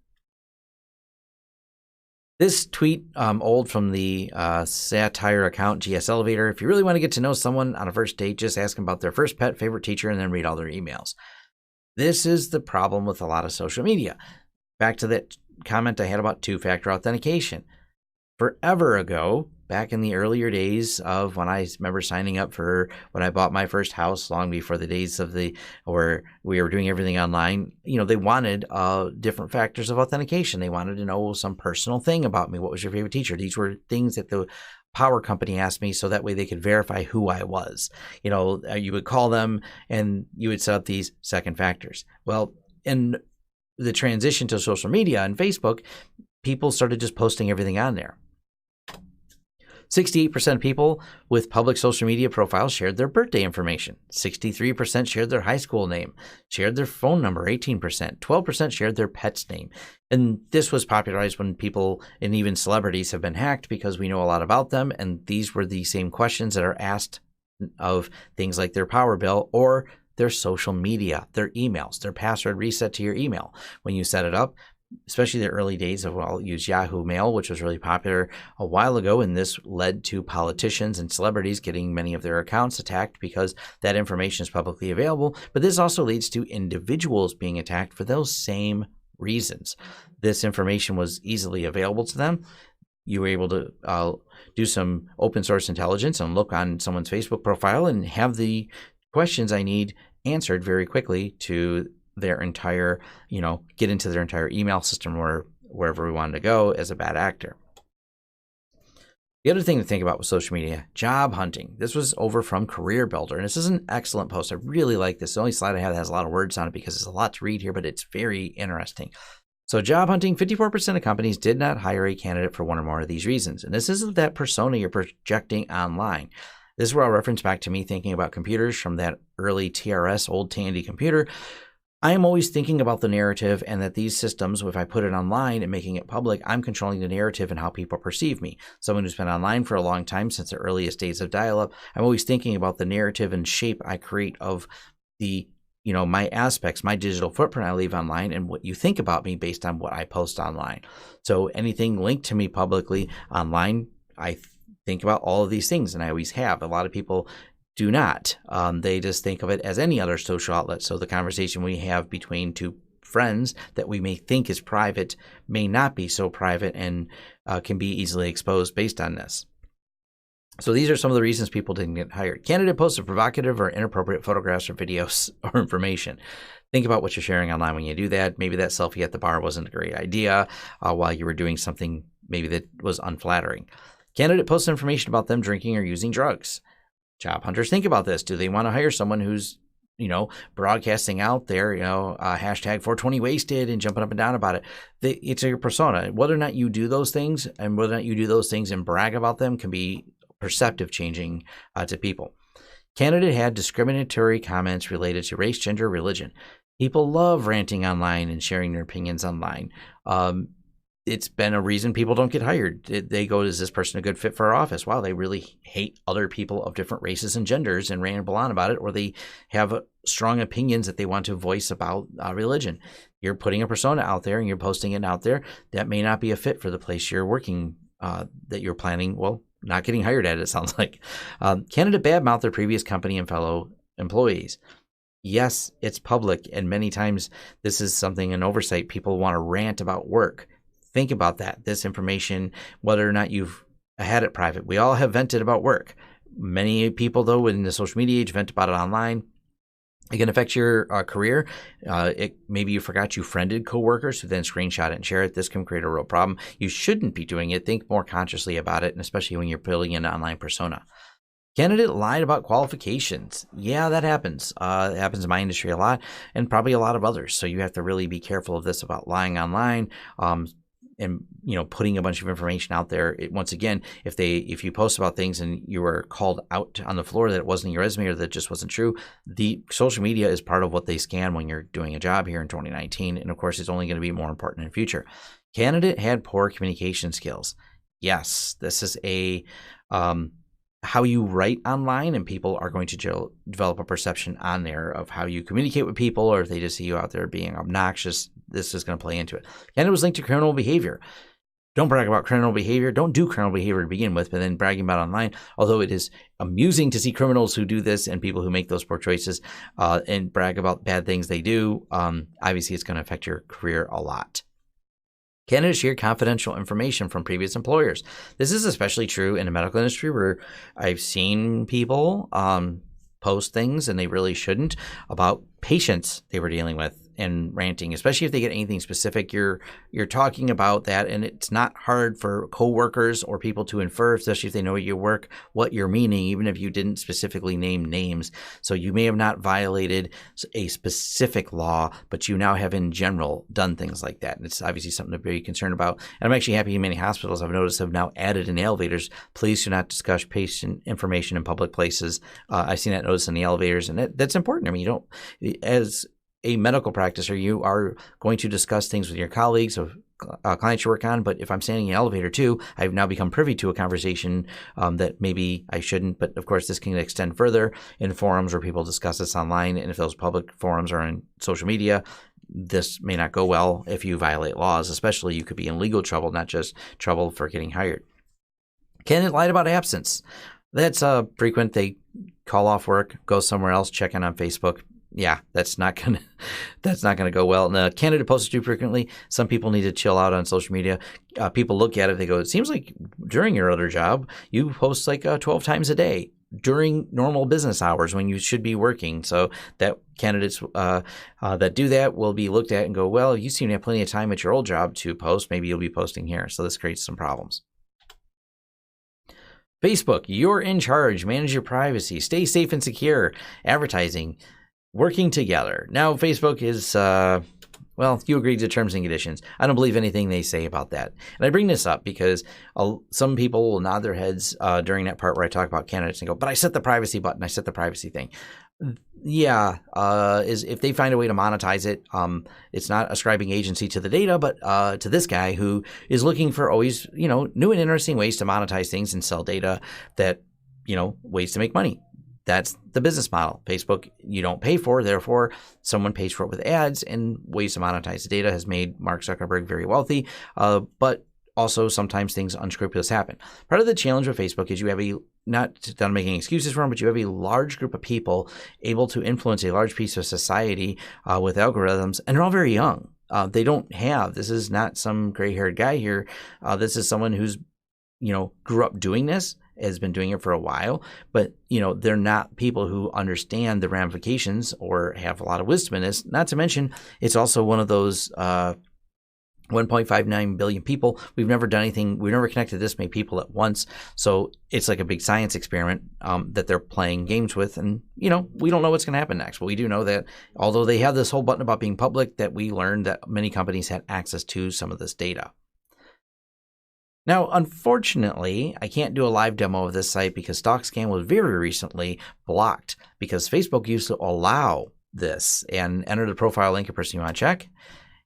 This tweet, old from the satire account GS Elevator. If you really want to get to know someone on a first date, just ask them about their first pet, favorite teacher, and then read all their emails. This is the problem with a lot of social media. Back to that comment I had about two-factor authentication. Forever ago, back in the earlier days of when I remember signing up for when I bought my first house, long before the days of where we were doing everything online, they wanted different factors of authentication. They wanted to know some personal thing about me. What was your favorite teacher? These were things that the power company asked me so that way they could verify who I was. You would call them and you would set up these second factors. Well, in the transition to social media and Facebook, people started just posting everything on there. 68% of people with public social media profiles shared their birthday information. 63% shared their high school name, shared their phone number, 18%. 12% shared their pet's name. And this was popularized when people and even celebrities have been hacked because we know a lot about them. And these were the same questions that are asked of things like their power bill or their social media, their emails, their password reset to your email. When you set it up, especially the early days of, I'll use Yahoo Mail, which was really popular a while ago, and this led to politicians and celebrities getting many of their accounts attacked because that information is publicly available. But this also leads to individuals being attacked for those same reasons. This information was easily available to them. You were able to do some open source intelligence and look on someone's Facebook profile and have the questions I need answered very quickly to their entire, get into their entire email system or wherever we wanted to go as a bad actor. The other thing to think about with social media, job hunting. This was over from Career Builder, and this is an excellent post. I really like this. The only slide I have that has a lot of words on it because there's a lot to read here, but it's very interesting. So job hunting, 54% of companies did not hire a candidate for one or more of these reasons. And this isn't that persona you're projecting online. This is where I'll reference back to me thinking about computers from that early TRS, old Tandy computer. I am always thinking about the narrative and that these systems, if I put it online and making it public, I'm controlling the narrative and how people perceive me. Someone who's been online for a long time since the earliest days of dial-up, I'm always thinking about the narrative and shape I create of the, my aspects, my digital footprint I leave online and what you think about me based on what I post online. So anything linked to me publicly online, I think about all of these things, and I always have. A lot of people do not. They just think of it as any other social outlet. So the conversation we have between two friends that we may think is private may not be so private and can be easily exposed based on this. So these are some of the reasons people didn't get hired. Candidate posted provocative or inappropriate photographs or videos or information. Think about what you're sharing online when you do that. Maybe that selfie at the bar wasn't a great idea while you were doing something maybe that was unflattering. Candidate posted information about them drinking or using drugs. Job hunters think about this. Do they want to hire someone who's, broadcasting out there, hashtag 420 wasted and jumping up and down about it? It's your persona. Whether or not you do those things and whether or not you do those things and brag about them can be perceptive changing to people. Candidate had discriminatory comments related to race, gender, religion. People love ranting online and sharing their opinions online. it's been a reason people don't get hired. They go, is this person a good fit for our office? Wow, they really hate other people of different races and genders and ramble on about it, or they have strong opinions that they want to voice about religion. You're putting a persona out there and you're posting it out there. That may not be a fit for the place you're working, that you're planning, well, not getting hired at, it sounds like. Candidate badmouth their previous company and fellow employees. Yes, it's public, and many times this is something, an oversight. People want to rant about work. Think about that. This information, whether or not you've had it private, we all have vented about work. Many people, though, in the social media age, vent about it online. It can affect your career. Maybe you forgot you friended coworkers who then screenshot it and share it. This can create a real problem. You shouldn't be doing it. Think more consciously about it, and especially when you're building an online persona. Candidate lied about qualifications. Yeah, that happens. It happens in my industry a lot, and probably a lot of others. So you have to really be careful of this about lying online. And putting a bunch of information out there. Once again, if you post about things and you were called out on the floor that it wasn't your resume or that just wasn't true, the social media is part of what they scan when you're doing a job here in 2019. And of course, it's only going to be more important in the future. Candidate had poor communication skills. Yes, this is how you write online, and people are going to develop a perception on there of how you communicate with people, or if they just see you out there being obnoxious, this is going to play into it. And it was linked to criminal behavior. Don't brag about criminal behavior. Don't do criminal behavior to begin with, but then bragging about it online. Although it is amusing to see criminals who do this and people who make those poor choices and brag about bad things they do, obviously it's going to affect your career a lot. Candidates share confidential information from previous employers. This is especially true in the medical industry, where I've seen people post things, and they really shouldn't, about patients they were dealing with and ranting, especially if they get anything specific. You're talking about that, and it's not hard for coworkers or people to infer, especially if they know your work, what you're meaning, even if you didn't specifically name names. So you may have not violated a specific law, but you now have in general done things like that. And it's obviously something to be concerned about. And I'm actually happy many hospitals, I've noticed, have now added in the elevators, please do not discuss patient information in public places. I've seen that notice in the elevators, and that's important. I mean, you don't, as a medical practitioner, you are going to discuss things with your colleagues of clients you work on. But if I'm standing in an elevator too, I've now become privy to a conversation that maybe I shouldn't. But of course, this can extend further in forums where people discuss this online. And if those public forums are in social media, this may not go well if you violate laws. Especially, you could be in legal trouble, not just trouble for getting hired. Candidate lied about absence. That's frequent. They call off work, go somewhere else, check in on Facebook. Yeah, that's not gonna go well. And the candidate posts too frequently. Some people need to chill out on social media. People look at it, they go, it seems like during your other job, you post like 12 times a day during normal business hours when you should be working. So that candidates that do that will be looked at and go, well, you seem to have plenty of time at your old job to post. Maybe you'll be posting here. So this creates some problems. Facebook, you're in charge. Manage your privacy. Stay safe and secure. Advertising. Working together. Now, Facebook is, you agree to terms and conditions. I don't believe anything they say about that. And I bring this up because some people will nod their heads during that part where I talk about candidates and go, but I set the privacy button. I set the privacy thing. Yeah, if they find a way to monetize it, it's not ascribing agency to the data, but to this guy who is looking for always, new and interesting ways to monetize things and sell data that, ways to make money. That's the business model. Facebook, you don't pay for, therefore someone pays for it with ads, and ways to monetize the data has made Mark Zuckerberg very wealthy. But also sometimes things unscrupulous happen. Part of the challenge with Facebook is you have not making excuses for them, but you have a large group of people able to influence a large piece of society with algorithms, and they're all very young. This is not some gray-haired guy here. This is someone who's, grew up doing this, has been doing it for a while, but they're not people who understand the ramifications or have a lot of wisdom in this. Not to mention, it's also one of those 1.59 billion people. We've never done anything. We've never connected this many people at once. So it's like a big science experiment that they're playing games with. And, we don't know what's going to happen next. But we do know that although they have this whole button about being public, that we learned that many companies had access to some of this data. Now, unfortunately, I can't do a live demo of this site because StockScan was very recently blocked because Facebook used to allow this. And enter the profile link a person you want to check.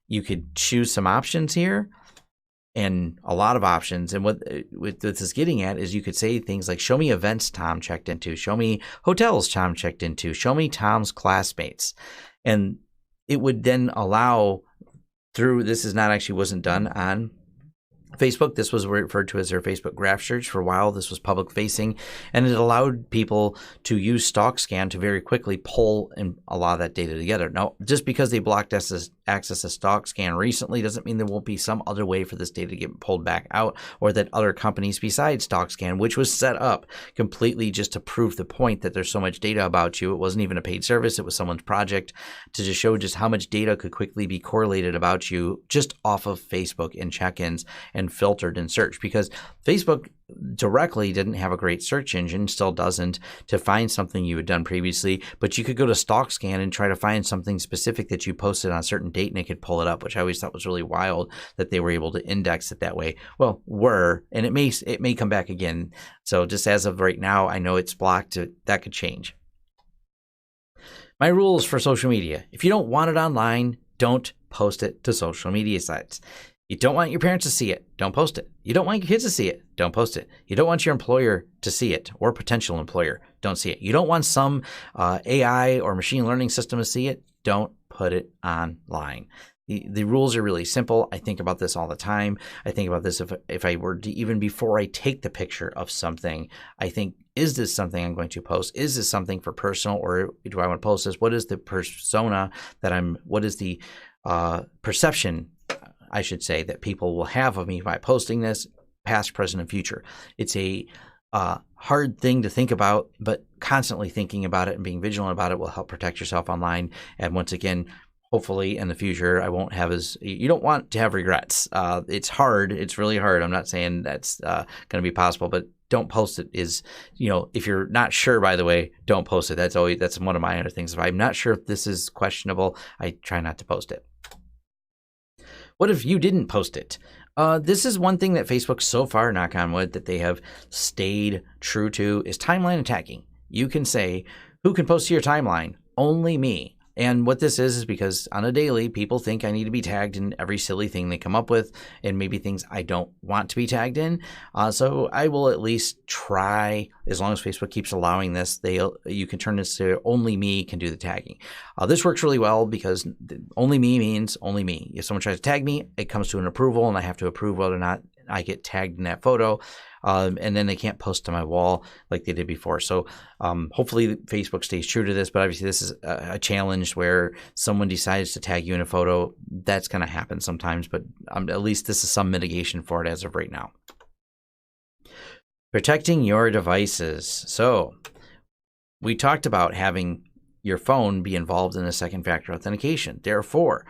You could choose some options here. and a lot of options. And what this is getting at is you could say things like, show me events Tom checked into, show me hotels Tom checked into, show me Tom's classmates. And it would then allow through, this is not actually wasn't done on Facebook. This was referred to as their Facebook graph search. For a while, this was public facing, and it allowed people to use StalkScan to very quickly pull a lot of that data together. Now, just because they blocked access to StalkScan recently doesn't mean there won't be some other way for this data to get pulled back out, or that other companies besides StalkScan, which was set up completely just to prove the point that there's so much data about you. It wasn't even a paid service. It was someone's project to just show just how much data could quickly be correlated about you just off of Facebook and check-ins and filtered in search, because Facebook directly didn't have a great search engine, still doesn't, to find something you had done previously, but you could go to StalkScan and try to find something specific that you posted on a certain date and it could pull it up, which I always thought was really wild that they were able to index it that way. Well, and it may come back again. So just as of right now, I know it's blocked. That could change. My rules for social media: if you don't want it online, don't post it to social media sites. You don't want your parents to see it, don't post it. You don't want your kids to see it, don't post it. You don't want your employer to see it, or potential employer, don't see it. You don't want some AI or machine learning system to see it, don't put it online. The rules are really simple. I think about this all the time. I think about this if I were to, even before I take the picture of something, I think, is this something I'm going to post? Is this something for personal, or do I want to post this? What is the persona what is the perception, I should say, that people will have of me by posting this, past, present, and future? It's a hard thing to think about, but constantly thinking about it and being vigilant about it will help protect yourself online. And once again, hopefully in the future, I won't have you don't want to have regrets. It's hard. It's really hard. I'm not saying that's going to be possible, but don't post it if you're not sure, by the way, don't post it. That's one of my other things. If I'm not sure if this is questionable, I try not to post it. What if you didn't post it? This is one thing that Facebook so far, knock on wood, that they have stayed true to, is timeline attacking. You can say, who can post to your timeline? Only me. And what this is because on a daily, people think I need to be tagged in every silly thing they come up with, and maybe things I don't want to be tagged in. So I will at least try, as long as Facebook keeps allowing this, you can turn this to only me can do the tagging. This works really well because only me means only me. If someone tries to tag me, it comes to an approval, and I have to approve whether or not I get tagged in that photo. And then they can't post to my wall like they did before. So hopefully Facebook stays true to this, but obviously this is a challenge where someone decides to tag you in a photo. That's going to happen sometimes, but at least this is some mitigation for it as of right now. Protecting your devices. So we talked about having your phone be involved in a second factor authentication. Therefore,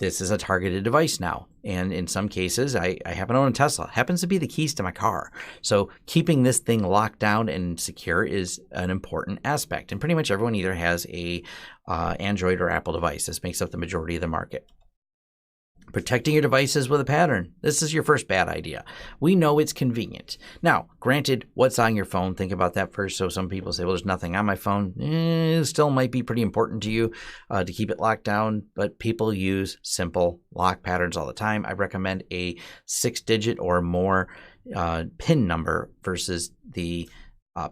this is a targeted device now. And in some cases, I happen to own a Tesla. Happens to be the keys to my car. So keeping this thing locked down and secure is an important aspect. And pretty much everyone either has a Android or Apple device. This makes up the majority of the market. Protecting your devices with a pattern. This is your first bad idea. We know it's convenient. Now, granted, what's on your phone? Think about that first. So some people say, well, there's nothing on my phone. It still might be pretty important to you to keep it locked down, but people use simple lock patterns all the time. I recommend a 6-digit or more PIN number versus the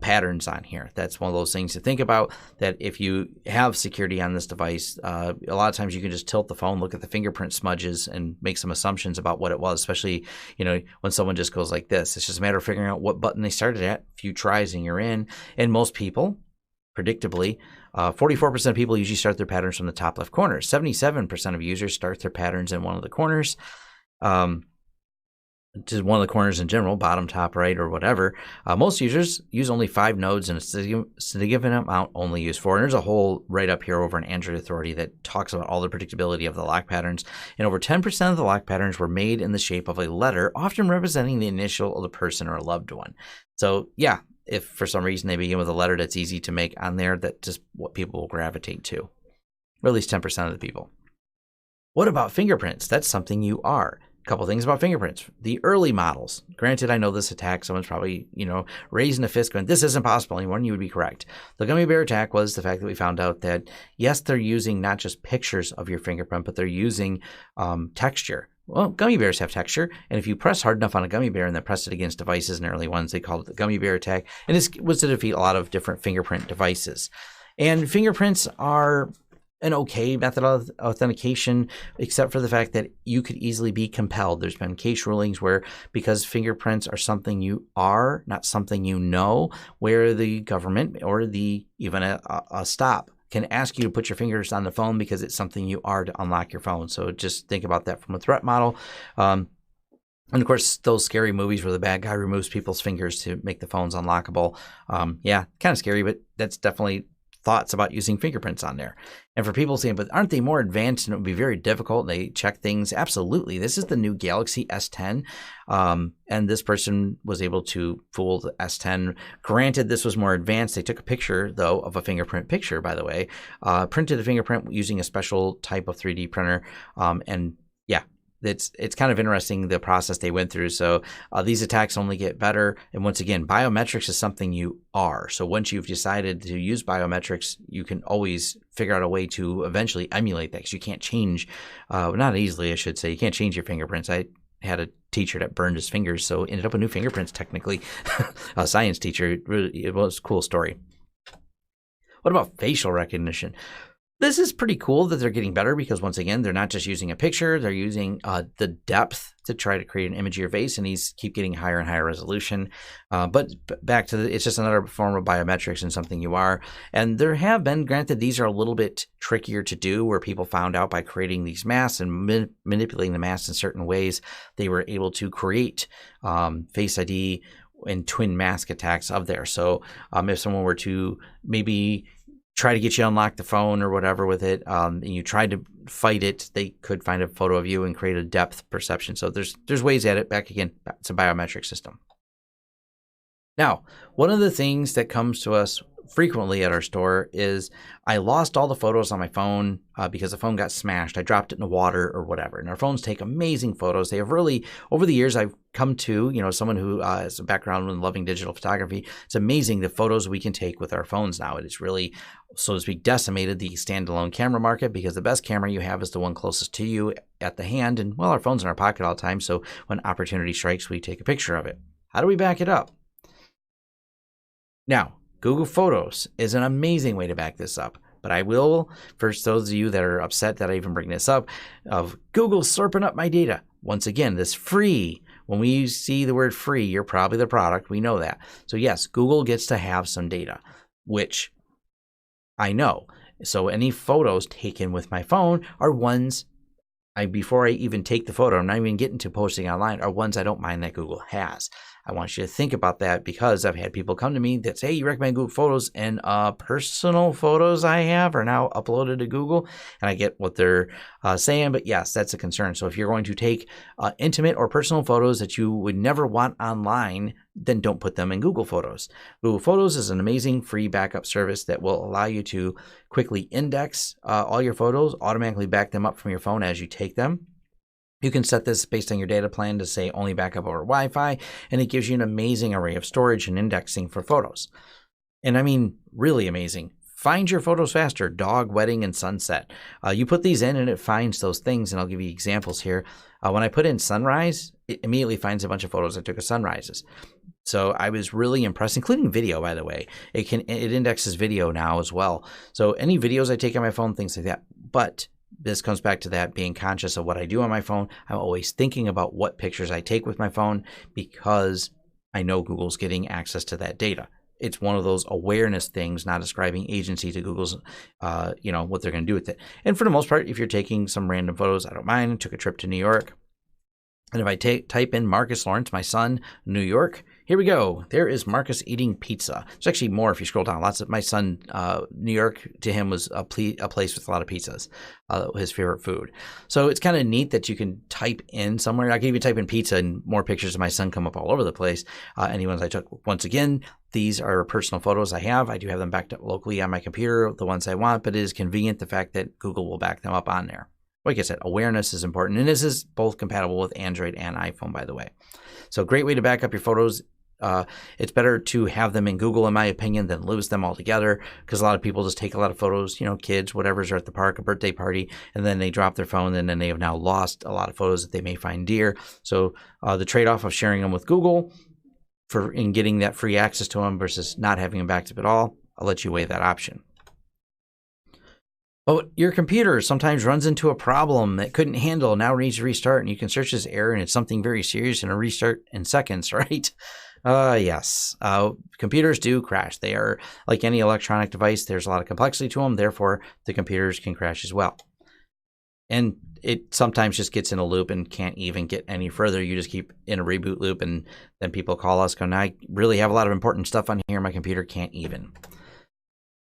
patterns on here. That's one of those things to think about, that if you have security on this device, a lot of times you can just tilt the phone, look at the fingerprint smudges, and make some assumptions about what it was, especially when someone just goes like this. It's just a matter of figuring out what button they started at, a few tries and you're in. And most people, predictably, 44% of people usually start their patterns from the top left corner. 77% of users start their patterns in one of the corners. To one of the corners in general, bottom, top, right, or whatever. Most users use only 5 nodes, and a significant amount only use 4. And there's a whole write-up here over an Android Authority that talks about all the predictability of the lock patterns. And over 10% of the lock patterns were made in the shape of a letter, often representing the initial of the person or a loved one. So yeah, if for some reason they begin with a letter that's easy to make on there, that's just what people will gravitate to. Or at least 10% of the people. What about fingerprints? That's something you are. A couple things about fingerprints. The early models. Granted, I know this attack, someone's probably, raising a fist going, this isn't possible anymore, and you would be correct. The gummy bear attack was the fact that we found out that, yes, they're using not just pictures of your fingerprint, but they're using texture. Well, gummy bears have texture, and if you press hard enough on a gummy bear and then press it against devices in the early ones, they called it the gummy bear attack, and this was to defeat a lot of different fingerprint devices. And fingerprints are an okay method of authentication, except for the fact that you could easily be compelled. There's been case rulings where, because fingerprints are something you are, not something you know, where the government or even a stop can ask you to put your fingers on the phone because it's something you are to unlock your phone. So just think about that from a threat model. And of course, those scary movies where the bad guy removes people's fingers to make the phones unlockable. Yeah, kind of scary, but that's definitely thoughts about using fingerprints on there. And for people saying, but aren't they more advanced and it would be very difficult? They check things. Absolutely. This is the new Galaxy S10. And this person was able to fool the S10. Granted, this was more advanced. They took a picture, though, of a fingerprint picture, by the way, printed the fingerprint using a special type of 3D printer. And yeah, it's kind of interesting the process they went through. So these attacks only get better. And once again, biometrics is something you are. So once you've decided to use biometrics, you can always figure out a way to eventually emulate that, because you can't change, not easily, I should say, you can't change your fingerprints. I had a teacher that burned his fingers, so ended up with new fingerprints technically. A science teacher. It was a cool story. What about facial recognition? This is pretty cool that they're getting better, because once again, they're not just using a picture, they're using the depth to try to create an image of your face, and these keep getting higher and higher resolution. But back to it's just another form of biometrics and something you are. And there have been, granted, these are a little bit trickier to do, where people found out by creating these masks and manipulating the masks in certain ways, they were able to create Face ID and twin mask attacks of there. So if someone were to maybe try to get you to unlock the phone or whatever with it, and you tried to fight it, they could find a photo of you and create a depth perception. So there's ways at it. Back again, it's a biometric system. Now, one of the things that comes to us frequently at our store is, I lost all the photos on my phone because the phone got smashed. I dropped it in the water or whatever. And our phones take amazing photos. They have really, over the years, I've come to, someone who has a background in loving digital photography. It's amazing the photos we can take with our phones now. It is really, so to speak, decimated the standalone camera market, because the best camera you have is the one closest to you at the hand. And well, our phone's in our pocket all the time. So when opportunity strikes, we take a picture of it. How do we back it up? Now, Google Photos is an amazing way to back this up. But I will, for those of you that are upset that I even bring this up, of Google slurping up my data. Once again, this free, when we see the word free, you're probably the product. We know that. So yes, Google gets to have some data, which I know. So any photos taken with my phone are ones, before I even take the photo, I'm not even getting to posting online, are ones I don't mind that Google has. I want you to think about that, because I've had people come to me that say, hey, you recommend Google Photos, and personal photos I have are now uploaded to Google, and I get what they're saying, but yes, that's a concern. So if you're going to take intimate or personal photos that you would never want online, then don't put them in Google Photos. Google Photos is an amazing free backup service that will allow you to quickly index all your photos, automatically back them up from your phone as you take them. You can set this based on your data plan to say only backup over Wi-Fi, and it gives you an amazing array of storage and indexing for photos. And I mean, really amazing. Find your photos faster, dog, wedding, and sunset. You put these in and it finds those things, and I'll give you examples here. When I put in sunrise, it immediately finds a bunch of photos I took of sunrises. So I was really impressed, including video, by the way. It indexes video now as well. So any videos I take on my phone, things like that. But this comes back to that being conscious of what I do on my phone. I'm always thinking about what pictures I take with my phone, because I know Google's getting access to that data. It's one of those awareness things, not ascribing agency to Google's, what they're going to do with it. And for the most part, if you're taking some random photos, I don't mind. I took a trip to New York. And if I type in Marcus Lawrence, my son, New York, here we go. There is Marcus eating pizza. There's actually more if you scroll down. Lots of my son, New York, to him was a place with a lot of pizzas, his favorite food. So it's kind of neat that you can type in somewhere. I can even type in pizza, and more pictures of my son come up all over the place. Any ones I took. Once again, these are personal photos I have. I do have them backed up locally on my computer, the ones I want, but it is convenient the fact that Google will back them up on there. Like I said, awareness is important, and this is both compatible with Android and iPhone, by the way. So great way to back up your photos. It's better to have them in Google, in my opinion, than lose them altogether, because a lot of people just take a lot of photos, kids, whatever's are at the park, a birthday party, and then they drop their phone, and then they have now lost a lot of photos that they may find dear. So the trade-off of sharing them with Google in getting that free access to them versus not having them backed up at all, I'll let you weigh that option. Oh, your computer sometimes runs into a problem that couldn't handle, now needs to restart, and you can search this error, and it's something very serious, and a restart in seconds, right? Yes. Computers do crash. They are like any electronic device. There's a lot of complexity to them. Therefore, the computers can crash as well. And it sometimes just gets in a loop and can't even get any further. You just keep in a reboot loop, and then people call us going, I really have a lot of important stuff on here. My computer can't even.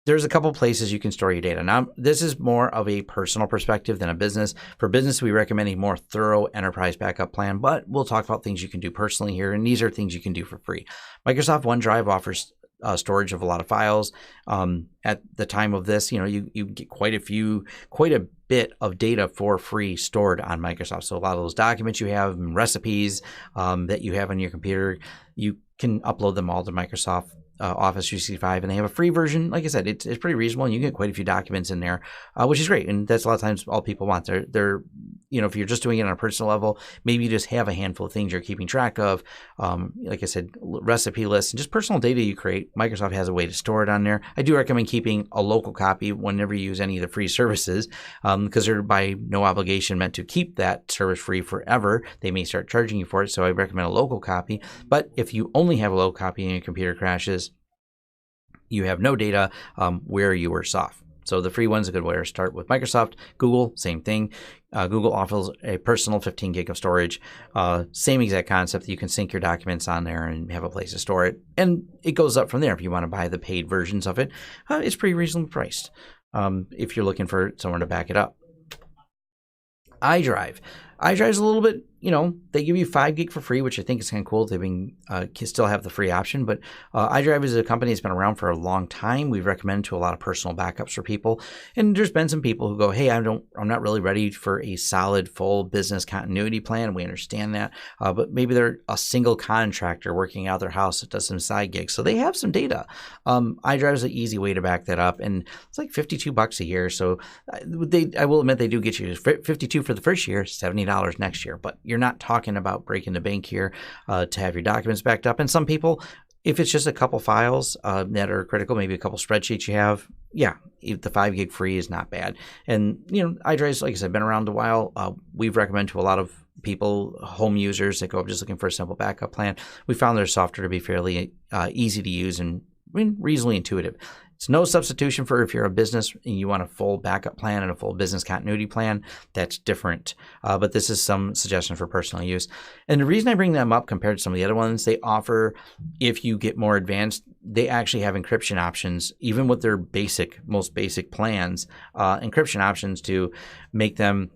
There's a couple places you can store your data. Now, this is more of a personal perspective than a business. For business, we recommend a more thorough enterprise backup plan, but we'll talk about things you can do personally here, and these are things you can do for free. Microsoft OneDrive offers storage of a lot of files. At the time of this, you get quite a bit of data for free stored on Microsoft. So a lot of those documents you have, and recipes that you have on your computer, you can upload them all to Microsoft Office 365, and they have a free version. Like I said, it's pretty reasonable, and you get quite a few documents in there, which is great. And that's a lot of times all people want. They're if you're just doing it on a personal level, maybe you just have a handful of things you're keeping track of. Like I said, recipe lists and just personal data you create. Microsoft has a way to store it on there. I do recommend keeping a local copy whenever you use any of the free services, because they're by no obligation meant to keep that service free forever. They may start charging you for it, so I recommend a local copy. But if you only have a local copy and your computer crashes, you have no data, where you were soft. So the free one's a good way to start with Microsoft. Google, same thing. Google offers a personal 15 gig of storage. Same exact concept. You can sync your documents on there and have a place to store it. And it goes up from there if you want to buy the paid versions of it. It's pretty reasonably priced if you're looking for somewhere to back it up. iDrive. iDrive's a little bit, they give you 5 gig for free, which I think is kind of cool. They can still have the free option, but iDrive is a company that's been around for a long time. We've recommended to a lot of personal backups for people, and there's been some people who go, hey, I'm not really ready for a solid full business continuity plan. We understand that, but maybe they're a single contractor working out of their house that does some side gigs, so they have some data. iDrive is an easy way to back that up, and it's like $52 a year. So I will admit they do get you $52 for the first year, $70 next year, but you're not talking about breaking the bank here to have your documents backed up. And some people, if it's just a couple files that are critical, maybe a couple spreadsheets you have, the 5 gig free is not bad. And iDrive's, like I said, been around a while. We've recommended to a lot of people, home users that go up just looking for a simple backup plan. We found their software to be fairly easy to use and reasonably intuitive. It's no substitution for if you're a business and you want a full backup plan and a full business continuity plan. That's different. But this is some suggestion for personal use. And the reason I bring them up compared to some of the other ones, they offer, if you get more advanced, they actually have encryption options, even with their most basic plans, encryption options to make them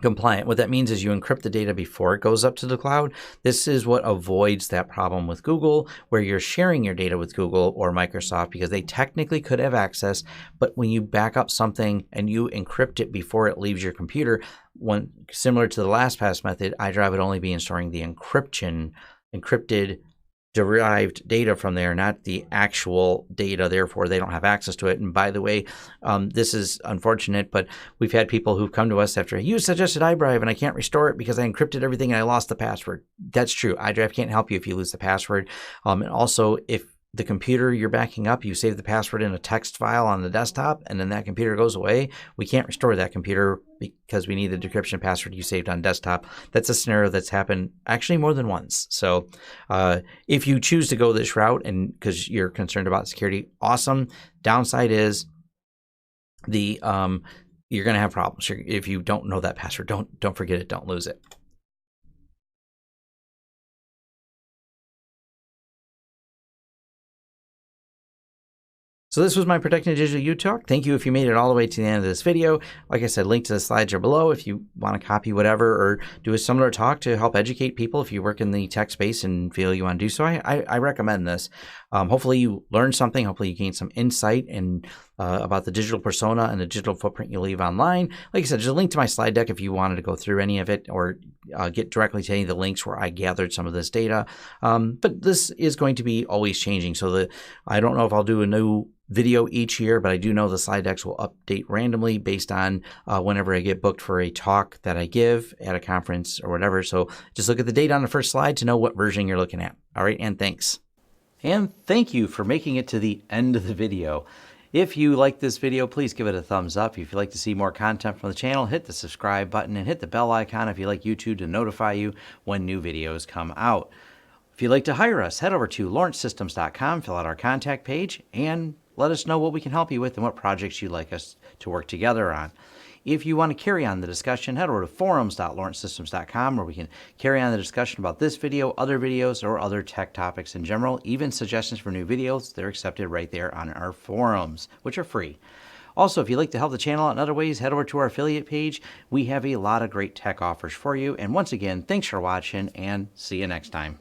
compliant. What that means is you encrypt the data before it goes up to the cloud. This is what avoids that problem with Google, where you're sharing your data with Google or Microsoft because they technically could have access, but when you back up something and you encrypt it before it leaves your computer, similar to the LastPass method, iDrive would only be storing the encrypted derived data from there, not the actual data. Therefore, they don't have access to it. And by the way, this is unfortunate, but we've had people who've come to us after, you suggested iDrive and I can't restore it because I encrypted everything and I lost the password. That's true. iDrive can't help you if you lose the password. And also, if the computer you're backing up, you save the password in a text file on the desktop, and then that computer goes away, we can't restore that computer because we need the decryption password you saved on desktop. That's a scenario that's happened actually more than once. So if you choose to go this route and because you're concerned about security, awesome. Downside is you're going to have problems. If you don't know that password, don't forget it, don't lose it. So this was my Protecting Digital You talk. Thank you if you made it all the way to the end of this video. Like I said, link to the slides are below if you want to copy whatever or do a similar talk to help educate people if you work in the tech space and feel you want to do so. I recommend this. Hopefully you learned something. Hopefully you gained some insight and about the digital persona and the digital footprint you leave online. Like I said, there's a link to my slide deck if you wanted to go through any of it or get directly to any of the links where I gathered some of this data. But this is going to be always changing. So I don't know if I'll do a new video each year, but I do know the slide decks will update randomly based on whenever I get booked for a talk that I give at a conference or whatever. So just look at the date on the first slide to know what version you're looking at. All right, and thanks. And thank you for making it to the end of the video. If you like this video, please give it a thumbs up. If you'd like to see more content from the channel, hit the subscribe button and hit the bell icon if you like YouTube to notify you when new videos come out. If you'd like to hire us, head over to lawrencesystems.com, fill out our contact page, and let us know what we can help you with and what projects you'd like us to work together on. If you want to carry on the discussion, head over to forums.lawrencesystems.com where we can carry on the discussion about this video, other videos, or other tech topics in general. Even suggestions for new videos, they're accepted right there on our forums, which are free. Also, if you'd like to help the channel out in other ways, head over to our affiliate page. We have a lot of great tech offers for you. And once again, thanks for watching and see you next time.